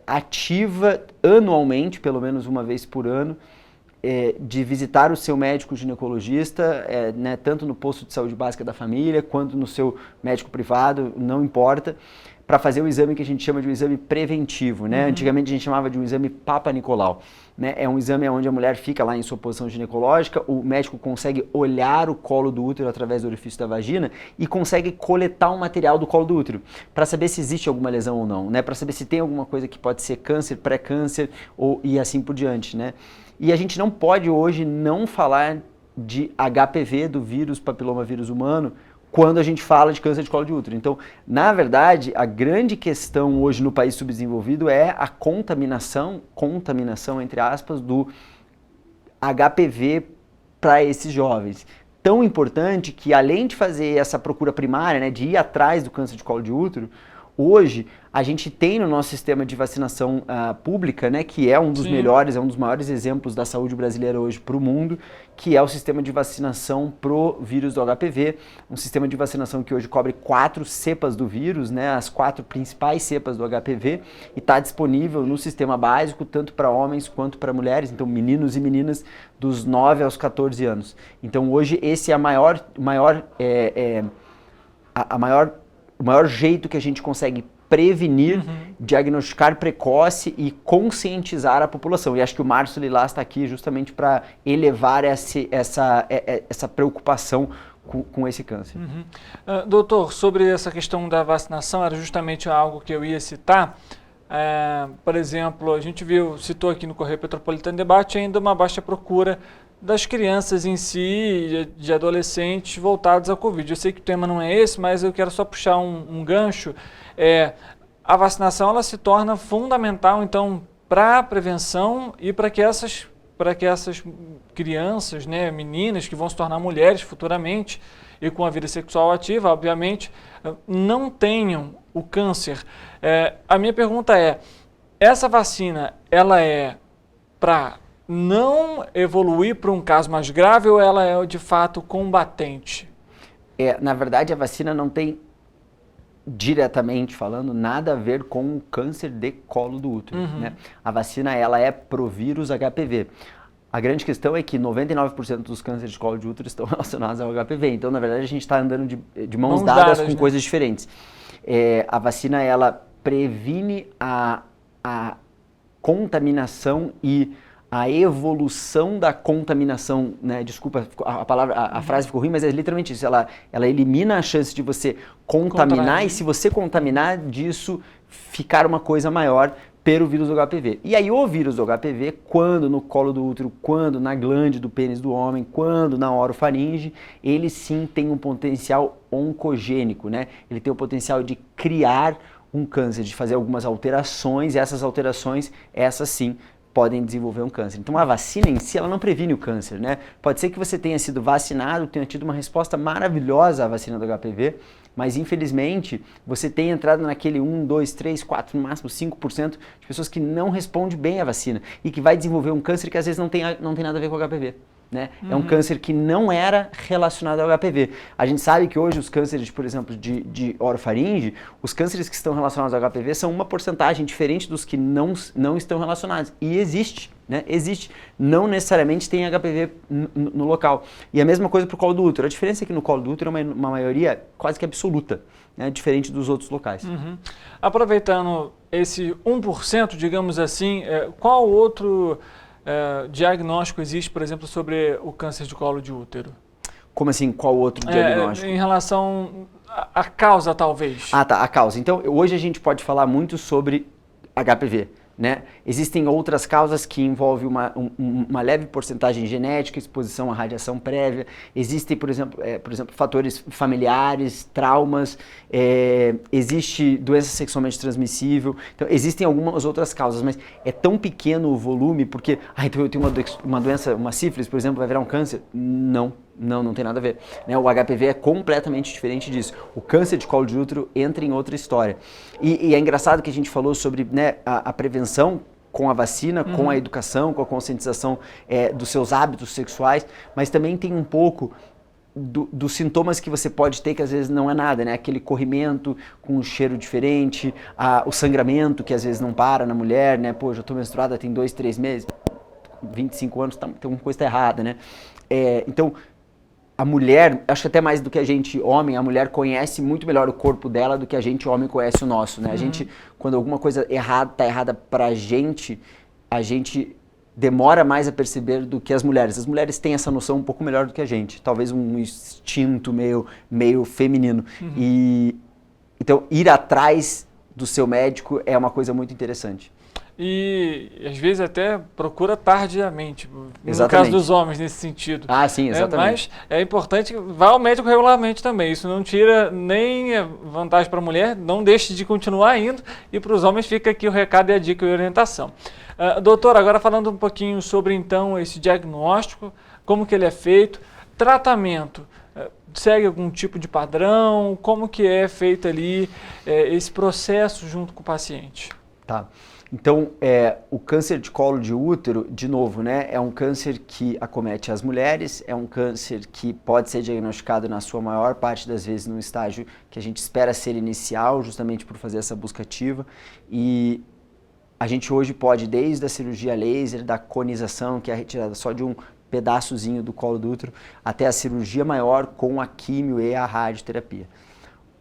ativa anualmente, pelo menos uma vez por ano, de visitar o seu médico ginecologista, né, tanto no posto de saúde básica da família, quanto no seu médico privado, não importa, para fazer o exame que a gente chama de um exame preventivo, né? Antigamente a gente chamava de um exame Papa Nicolau, né? É um exame onde a mulher fica lá em sua posição ginecológica, o médico consegue olhar o colo do útero através do orifício da vagina e consegue coletar um material do colo do útero, para saber se existe alguma lesão ou não, né? Para saber se tem alguma coisa que pode ser câncer, pré-câncer e assim por diante, né? E a gente não pode hoje não falar de HPV, do vírus papilomavírus humano, quando a gente fala de câncer de colo de útero. Então, na verdade, a grande questão hoje no país subdesenvolvido é a contaminação entre aspas, do HPV para esses jovens. Tão importante que, além de fazer essa procura primária, né, de ir atrás do câncer de colo de útero, hoje a gente tem no nosso sistema de vacinação pública, né, que é um dos melhores, é um dos maiores exemplos da saúde brasileira hoje para o mundo, que é o sistema de vacinação pro vírus do HPV, um sistema de vacinação que hoje cobre 4 cepas do vírus, né, as 4 principais cepas do HPV, e está disponível no sistema básico, tanto para homens quanto para mulheres, então meninos e meninas dos 9 aos 14 anos. Então hoje esse é o maior jeito que a gente consegue prevenir, diagnosticar precoce e conscientizar a população. E acho que o Márcio Lilás está aqui justamente para elevar essa preocupação com esse câncer. Doutor, sobre essa questão da vacinação, era justamente algo que eu ia citar. Por exemplo, a gente citou aqui no Correio Petropolitano Debate ainda uma baixa procura das crianças em si, de adolescentes voltados à Covid. Eu sei que o tema não é esse, mas eu quero só puxar um gancho. A vacinação ela se torna fundamental, então, para a prevenção e para que essas crianças, né, meninas que vão se tornar mulheres futuramente e com a vida sexual ativa, obviamente, não tenham o câncer. A minha pergunta é, essa vacina, ela é para não evoluir para um caso mais grave ou ela é de fato combatente? Na verdade, a vacina não tem, diretamente falando, nada a ver com o câncer de colo do útero, né? A vacina, ela é pro vírus HPV. A grande questão é que 99% dos cânceres de colo de útero estão relacionados ao HPV. Então, na verdade, a gente está andando de mãos dadas com, né, coisas diferentes. A vacina, ela previne a contaminação e a evolução da contaminação, né? Desculpa, a frase ficou ruim, mas é literalmente isso. Ela elimina a chance de você contaminar e, se você contaminar, disso ficar uma coisa maior pelo vírus do HPV. E aí o vírus do HPV, quando no colo do útero, quando na glande do pênis do homem, quando na orofaringe, ele sim tem um potencial oncogênico, né? Ele tem o potencial de criar um câncer, de fazer algumas alterações, e essas alterações, essas sim, podem desenvolver um câncer. Então a vacina em si, ela não previne o câncer, né? Pode ser que você tenha sido vacinado, tenha tido uma resposta maravilhosa à vacina do HPV, mas infelizmente você tem entrado naquele 1, 2, 3, 4, no máximo 5% de pessoas que não respondem bem à vacina e que vai desenvolver um câncer que às vezes não tem nada a ver com o HPV. Né? É um câncer que não era relacionado ao HPV. A gente sabe que hoje os cânceres, por exemplo, de orofaringe, os cânceres que estão relacionados ao HPV são uma porcentagem diferente dos que não estão relacionados. E existe, né? Existe. Não necessariamente tem HPV no local. E a mesma coisa para o colo do útero. A diferença é que no colo do útero é uma maioria quase que absoluta, né? Diferente dos outros locais. Aproveitando esse 1%, digamos assim, qual outro diagnóstico existe, por exemplo, sobre o câncer de colo de útero? Como assim? Qual outro diagnóstico? Em relação à causa, talvez. Ah, tá, a causa. Então, hoje a gente pode falar muito sobre HPV, né? Existem outras causas que envolvem uma leve porcentagem genética, exposição à radiação prévia. Existem, por exemplo, fatores familiares, traumas, existe doença sexualmente transmissível. Então, existem algumas outras causas, mas é tão pequeno o volume, porque, então eu tenho uma doença, uma sífilis, por exemplo, vai virar um câncer? Não tem nada a ver, né? O HPV é completamente diferente disso. O câncer de colo de útero entra em outra história. E é engraçado que a gente falou sobre, né, a prevenção com a vacina, com a educação, com a conscientização dos seus hábitos sexuais, mas também tem um pouco dos sintomas que você pode ter, que às vezes não é nada, né? Aquele corrimento com um cheiro diferente, o sangramento que às vezes não para na mulher, né? Pô, já estou menstruada tem 2, 3 meses. 25 anos, tem alguma coisa errada, né? Então, a mulher, acho que até mais do que a gente, homem, a mulher conhece muito melhor o corpo dela do que a gente, homem, conhece o nosso, né? A gente, quando alguma coisa tá errada pra gente, a gente demora mais a perceber do que as mulheres. As mulheres têm essa noção um pouco melhor do que a gente, talvez um instinto meio feminino. E então, ir atrás do seu médico é uma coisa muito interessante. E às vezes até procura tardiamente, Exatamente. No caso dos homens nesse sentido. Ah, sim, exatamente. Mas é importante que vá ao médico regularmente também, isso não tira nem vantagem para a mulher, não deixe de continuar indo, e para os homens fica aqui o recado e a dica e a orientação. Doutor, agora falando um pouquinho sobre então esse diagnóstico, como que ele é feito, tratamento, segue algum tipo de padrão, como que é feito ali esse processo junto com o paciente? Tá. Então, o câncer de colo de útero, de novo, né, é um câncer que acomete as mulheres, é um câncer que pode ser diagnosticado na sua maior parte das vezes num estágio que a gente espera ser inicial, justamente por fazer essa busca ativa. E a gente hoje pode, desde a cirurgia laser, da conização, que é a retirada só de um pedaçozinho do colo do útero, até a cirurgia maior com a químio e a radioterapia.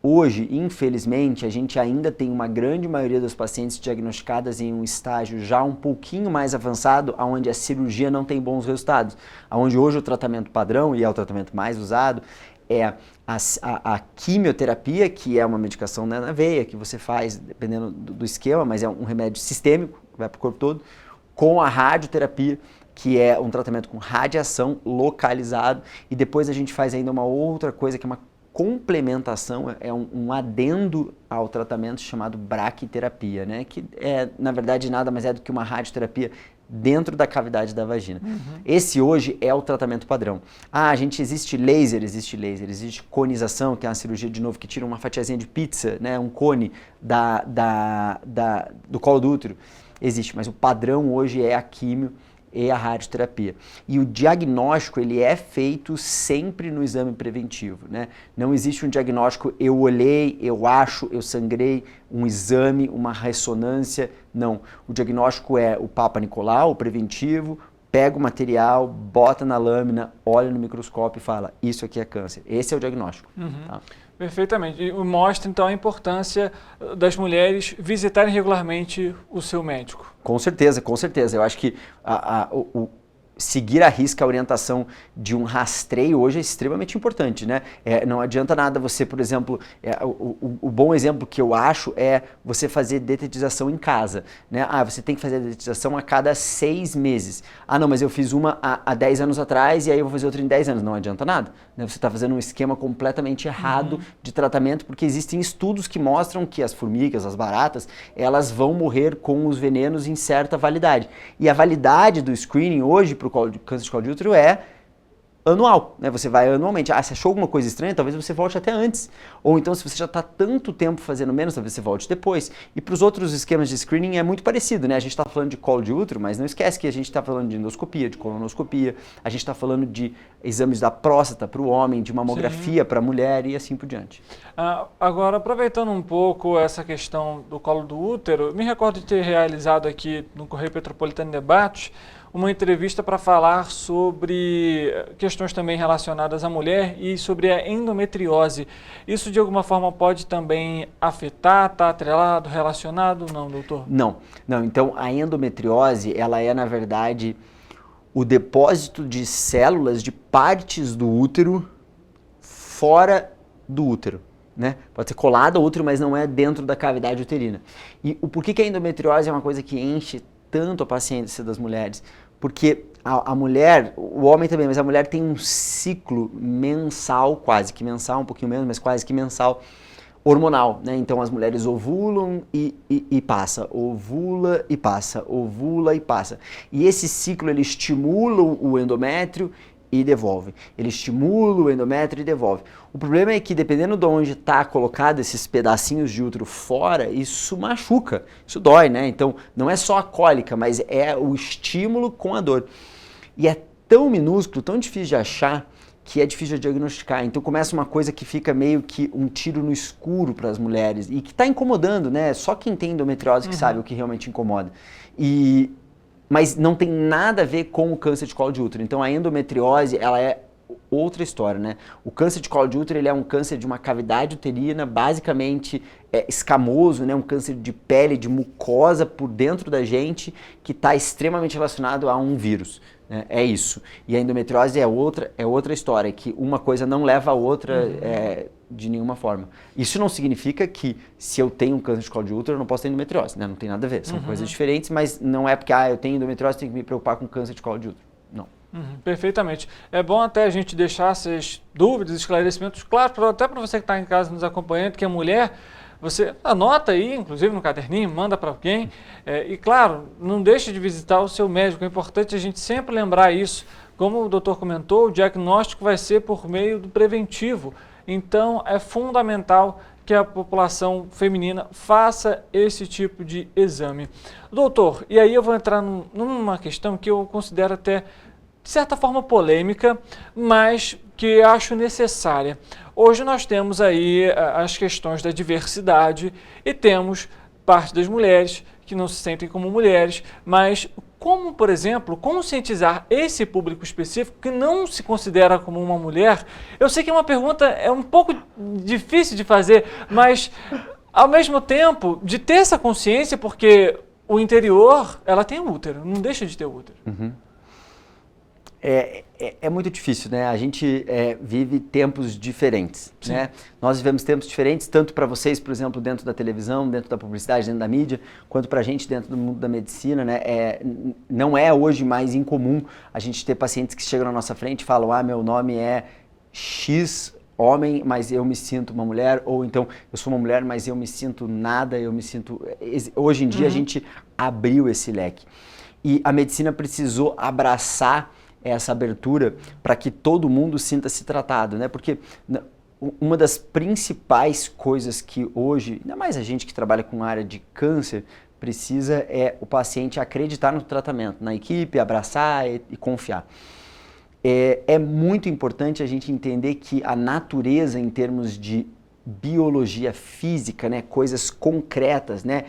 Hoje, infelizmente, a gente ainda tem uma grande maioria das pacientes diagnosticadas em um estágio já um pouquinho mais avançado, onde a cirurgia não tem bons resultados. Onde hoje o tratamento padrão, e é o tratamento mais usado, é a quimioterapia, que é uma medicação na veia, que você faz dependendo do esquema, mas é um remédio sistêmico, que vai para o corpo todo, com a radioterapia, que é um tratamento com radiação localizado, e depois a gente faz ainda uma outra coisa, que é uma complementação, é um adendo ao tratamento chamado braquiterapia, né? Que na verdade, nada mais é do que uma radioterapia dentro da cavidade da vagina. Esse hoje é o tratamento padrão. Existe laser, existe conização, que é uma cirurgia, de novo, que tira uma fatiazinha de pizza, né? Um cone do colo do útero. Existe, mas o padrão hoje é a químio e a radioterapia. E o diagnóstico, ele é feito sempre no exame preventivo, né? Não existe um diagnóstico, eu olhei, eu acho, eu sangrei, um exame, uma ressonância, não. O diagnóstico é o Papa Nicolau, o preventivo, pega o material, bota na lâmina, olha no microscópio e fala, isso aqui é câncer. Esse é o diagnóstico. Tá? Perfeitamente. E mostra, então, a importância das mulheres visitarem regularmente o seu médico. Com certeza, com certeza. Eu acho que seguir à risca a orientação de um rastreio hoje é extremamente importante, né? Não adianta nada você, por exemplo, o bom exemplo que eu acho é você fazer detetização em casa, né? Você tem que fazer a detetização a cada 6 meses. Não, mas eu fiz uma há 10 anos atrás e aí eu vou fazer outra em 10 anos. Não adianta nada, né? Você está fazendo um esquema completamente errado de tratamento, porque existem estudos que mostram que as formigas, as baratas, elas vão morrer com os venenos em certa validade. E a validade do screening hoje para o câncer de colo de útero é anual, né? Você vai anualmente. Se achou alguma coisa estranha, talvez você volte até antes. Ou então, se você já está tanto tempo fazendo menos, talvez você volte depois. E para os outros esquemas de screening é muito parecido, né? A gente está falando de colo de útero, mas não esquece que a gente está falando de endoscopia, de colonoscopia, a gente está falando de exames da próstata para o homem, de mamografia para a mulher e assim por diante. Agora, aproveitando um pouco essa questão do colo do útero, me recordo de ter realizado aqui no Correio Petropolitano Debates uma entrevista para falar sobre questões também relacionadas à mulher e sobre a endometriose. Isso de alguma forma pode também afetar, está atrelado, relacionado? Não, doutor? Não. Então a endometriose, ela é na verdade o depósito de células de partes do útero fora do útero, né? Pode ser colado ao útero, mas não é dentro da cavidade uterina. E por que a endometriose é uma coisa que enche tanto a paciência das mulheres? Porque a mulher, o homem também, mas a mulher tem um ciclo mensal, quase que mensal, um pouquinho menos, mas quase que mensal, hormonal, né? Então as mulheres ovulam e passa, ovula e passa, ovula e passa. E esse ciclo, ele estimula o endométrio e devolve. Ele estimula o endométrio e devolve. O problema é que, dependendo de onde está colocado esses pedacinhos de útero fora, isso machuca, isso dói, né? Então, não é só a cólica, mas é o estímulo com a dor. E é tão minúsculo, tão difícil de achar, que é difícil de diagnosticar. Então, começa uma coisa que fica meio que um tiro no escuro para as mulheres e que está incomodando, né? Só quem tem endometriose que sabe o que realmente incomoda. mas não tem nada a ver com o câncer de colo de útero. Então a endometriose, ela é outra história, né? O câncer de colo de útero, ele é um câncer de uma cavidade uterina, basicamente escamoso, né? Um câncer de pele, de mucosa por dentro da gente, que está extremamente relacionado a um vírus, né? É isso. E a endometriose é outra história, que uma coisa não leva a outra de nenhuma forma. Isso não significa que se eu tenho um câncer de colo de útero, eu não posso ter endometriose, né? Não tem nada a ver, são coisas diferentes, mas não é porque eu tenho endometriose, tenho que me preocupar com câncer de colo de útero, não. Perfeitamente. É bom até a gente deixar essas dúvidas, esclarecimentos claros, até para você que está em casa nos acompanhando, que é mulher, você anota aí, inclusive no caderninho, manda para alguém. E claro, não deixe de visitar o seu médico, é importante a gente sempre lembrar isso. Como o doutor comentou, o diagnóstico vai ser por meio do preventivo. Então é fundamental que a população feminina faça esse tipo de exame. Doutor, e aí eu vou entrar numa questão que eu considero até de certa forma polêmica, mas que acho necessária. Hoje nós temos aí as questões da diversidade e temos parte das mulheres que não se sentem como mulheres, mas como, por exemplo, conscientizar esse público específico que não se considera como uma mulher? Eu sei que é uma pergunta um pouco difícil de fazer, mas ao mesmo tempo de ter essa consciência, porque o interior, ela tem útero, não deixa de ter útero. É muito difícil, né? A gente vive tempos diferentes, né? Nós vivemos tempos diferentes, tanto para vocês, por exemplo, dentro da televisão, dentro da publicidade, dentro da mídia, quanto para a gente dentro do mundo da medicina, né? Não é hoje mais incomum a gente ter pacientes que chegam na nossa frente e falam: meu nome é X homem, mas eu me sinto uma mulher, ou então eu sou uma mulher, mas eu me sinto nada, eu me sinto... Hoje em dia a gente abriu esse leque. E a medicina precisou abraçar essa abertura para que todo mundo sinta-se tratado, né? Porque uma das principais coisas que hoje, ainda mais a gente que trabalha com a área de câncer, precisa o paciente acreditar no tratamento, na equipe, abraçar e confiar. É muito importante a gente entender que a natureza, em termos de biologia física, né, coisas concretas, né?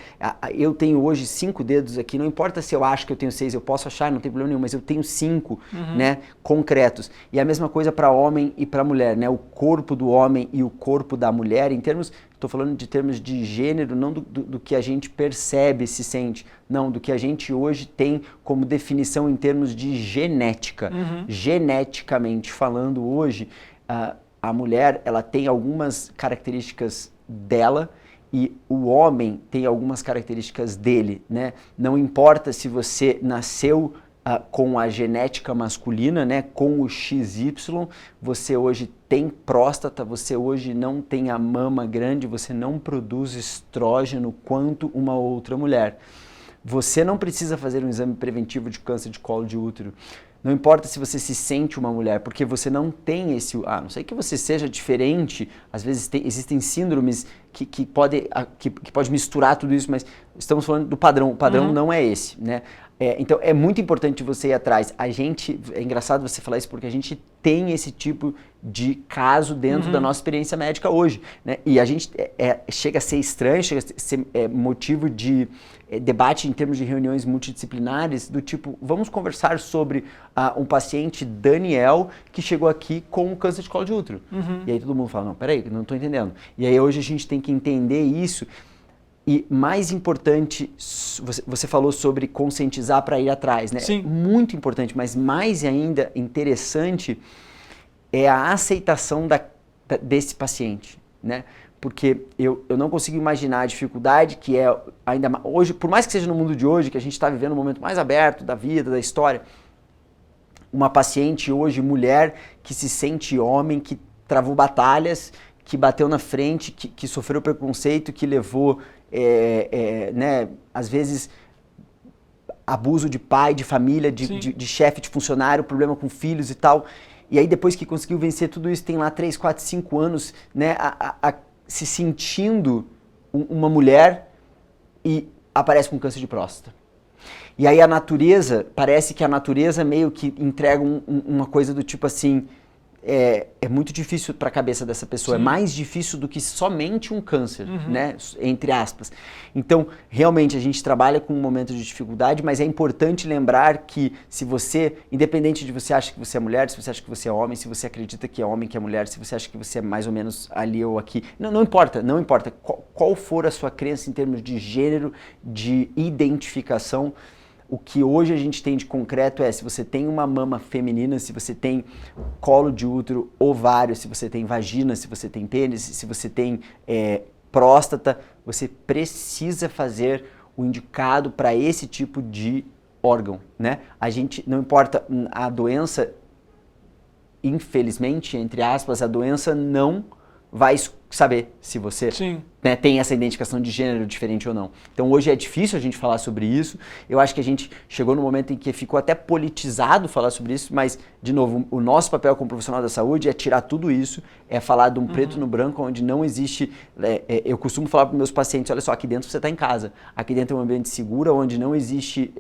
Eu tenho hoje 5 dedos aqui, não importa se eu acho que eu tenho 6, eu posso achar, não tem problema nenhum, mas eu tenho 5, né, concretos. E a mesma coisa para homem e para mulher, né? O corpo do homem e o corpo da mulher, em termos, estou falando de termos de gênero, não do que a gente percebe, se sente, não, do que a gente hoje tem como definição em termos de genética. Geneticamente falando hoje, a mulher, ela tem algumas características dela e o homem tem algumas características dele, né? Não importa se você nasceu com a genética masculina, né? Com o XY, você hoje tem próstata, você hoje não tem a mama grande, você não produz estrógeno quanto uma outra mulher. Você não precisa fazer um exame preventivo de câncer de colo de útero. Não importa se você se sente uma mulher, porque você não tem esse... A não ser que você seja diferente, às vezes existem síndromes que pode misturar tudo isso, mas estamos falando do padrão. O padrão não é esse, né? Então é muito importante você ir atrás. É engraçado você falar isso porque a gente tem esse tipo de caso dentro da nossa experiência médica hoje, né? E a gente chega a ser estranho, chega a ser motivo de debate em termos de reuniões multidisciplinares, do tipo, vamos conversar sobre um paciente, Daniel, que chegou aqui com câncer de colo de útero. E aí todo mundo fala, não, peraí, não estou entendendo. E aí hoje a gente tem que entender isso. E mais importante, você falou sobre conscientizar para ir atrás, né? Sim. Muito importante, mas mais ainda interessante é a aceitação desse paciente, né? Porque eu não consigo imaginar a dificuldade que é ainda hoje, por mais que seja no mundo de hoje, que a gente está vivendo um momento mais aberto da vida, da história, uma paciente hoje, mulher, que se sente homem, que travou batalhas, que bateu na frente, que sofreu preconceito, que levou, né, às vezes, abuso de pai, de família, de chefe, de funcionário, problema com filhos e tal. E aí depois que conseguiu vencer tudo isso, tem lá 3, 4, 5 anos, né, se sentindo uma mulher e aparece com câncer de próstata. E aí parece que a natureza meio que entrega uma coisa do tipo assim, é muito difícil para a cabeça dessa pessoa. Sim. É mais difícil do que somente um câncer, né? Entre aspas. Então, realmente, a gente trabalha com um momento de dificuldade, mas é importante lembrar que se você, independente de você acha que você é mulher, se você acha que você é homem, se você acredita que é homem, que é mulher, se você acha que você é mais ou menos ali ou aqui, não importa qual for a sua crença em termos de gênero, de identificação. O que hoje a gente tem de concreto é se você tem uma mama feminina, se você tem colo de útero, ovário, se você tem vagina, se você tem pênis, se você tem próstata, você precisa fazer o indicado para esse tipo de órgão, né? A gente, não importa a doença, infelizmente, entre aspas, a doença não vai saber se você, né, tem essa identificação de gênero diferente ou não. Então hoje é difícil a gente falar sobre isso. Eu acho que a gente chegou no momento em que ficou até politizado falar sobre isso, mas, de novo, o nosso papel como profissional da saúde é tirar tudo isso, é falar de um preto no branco, onde não existe... eu costumo falar para meus pacientes, olha só, aqui dentro você está em casa, aqui dentro é um ambiente seguro, onde não existe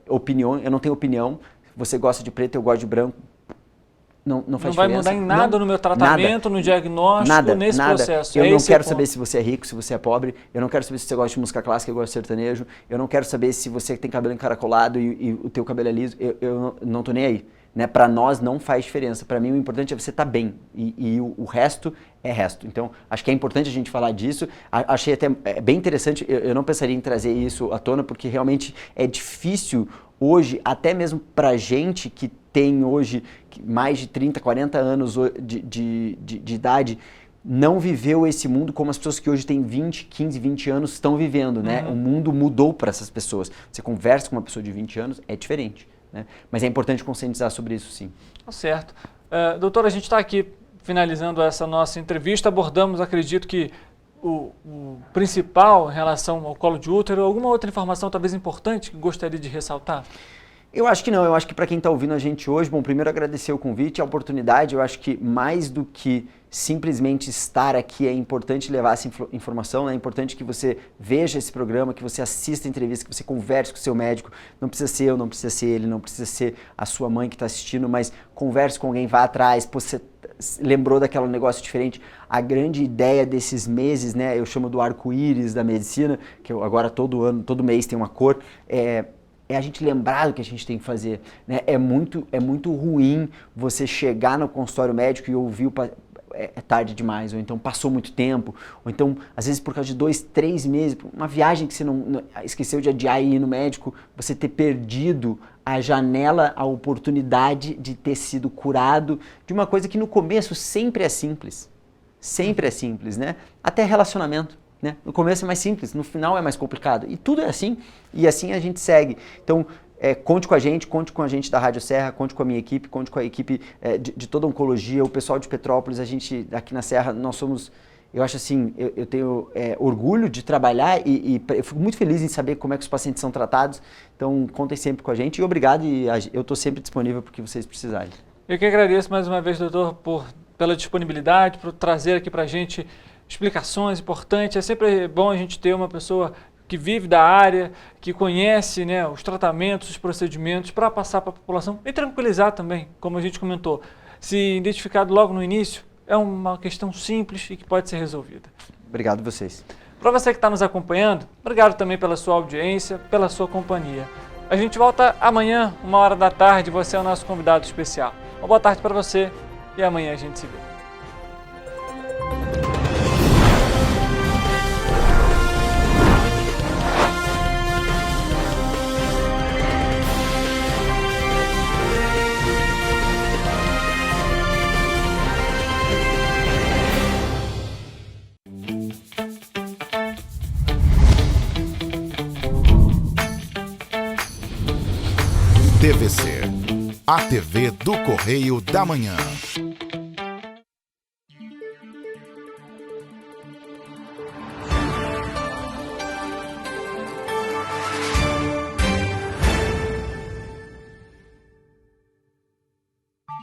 opinião, eu não tenho opinião, você gosta de preto, eu gosto de branco, não faz diferença. Não vai mudar em nada no meu tratamento, no diagnóstico, nesse processo. Eu não quero saber se você é rico, se você é pobre, eu não quero saber se você gosta de música clássica, eu gosto de sertanejo, eu não quero saber se você tem cabelo encaracolado e o teu cabelo é liso, eu não tô nem aí. Né? Para nós não faz diferença. Para mim o importante é você estar bem e o resto é resto. Então acho que é importante a gente falar disso. Achei até bem interessante, eu não pensaria em trazer isso à tona porque realmente é difícil hoje, até mesmo para gente que tem hoje mais de 30, 40 anos de idade, não viveu esse mundo como as pessoas que hoje têm 20, 15, 20 anos estão vivendo, né? O mundo mudou para essas pessoas. Você conversa com uma pessoa de 20 anos, é diferente, né? Mas é importante conscientizar sobre isso, sim. Tá certo. Doutor, a gente está aqui finalizando essa nossa entrevista, abordamos, acredito que o principal em relação ao colo de útero. Alguma outra informação talvez importante que gostaria de ressaltar? Eu acho que não, eu acho que para quem está ouvindo a gente hoje, bom, primeiro agradecer o convite, a oportunidade, eu acho que mais do que simplesmente estar aqui é importante levar essa informação, né? É importante que você veja esse programa, que você assista a entrevista, que você converse com o seu médico, não precisa ser eu, não precisa ser ele, não precisa ser a sua mãe que está assistindo, mas converse com alguém, vá atrás, você lembrou daquele negócio diferente. A grande ideia desses meses, né, eu chamo do arco-íris da medicina, que eu agora todo mês tem uma cor, é a gente lembrar do que a gente tem que fazer, né? É muito ruim você chegar no consultório médico e ouvir é tarde demais, ou então passou muito tempo, ou então, às vezes por causa de 2, 3 meses, uma viagem que você não esqueceu de adiar e ir no médico, você ter perdido a janela, a oportunidade de ter sido curado de uma coisa que no começo sempre é simples, né? Até relacionamento. Né? No começo é mais simples, no final é mais complicado. E tudo é assim, e assim a gente segue. Então, conte com a gente da Rádio Serra, conte com a minha equipe, conte com a equipe de toda a oncologia, o pessoal de Petrópolis, a gente aqui na Serra, nós somos, eu acho assim, eu tenho orgulho de trabalhar e eu fico muito feliz em saber como é que os pacientes são tratados. Então, contem sempre com a gente e obrigado, e eu estou sempre disponível para o que vocês precisarem. Eu que agradeço mais uma vez, doutor, pela disponibilidade, por trazer aqui para a gente explicações importantes. É sempre bom a gente ter uma pessoa que vive da área, que conhece, né, os tratamentos, os procedimentos, para passar para a população e tranquilizar também, como a gente comentou. Se identificado logo no início, é uma questão simples e que pode ser resolvida. Obrigado a vocês. Para você que está nos acompanhando, obrigado também pela sua audiência, pela sua companhia. A gente volta amanhã, 13h, você é o nosso convidado especial. Uma boa tarde para você e amanhã a gente se vê. TVC, a TV do Correio da Manhã.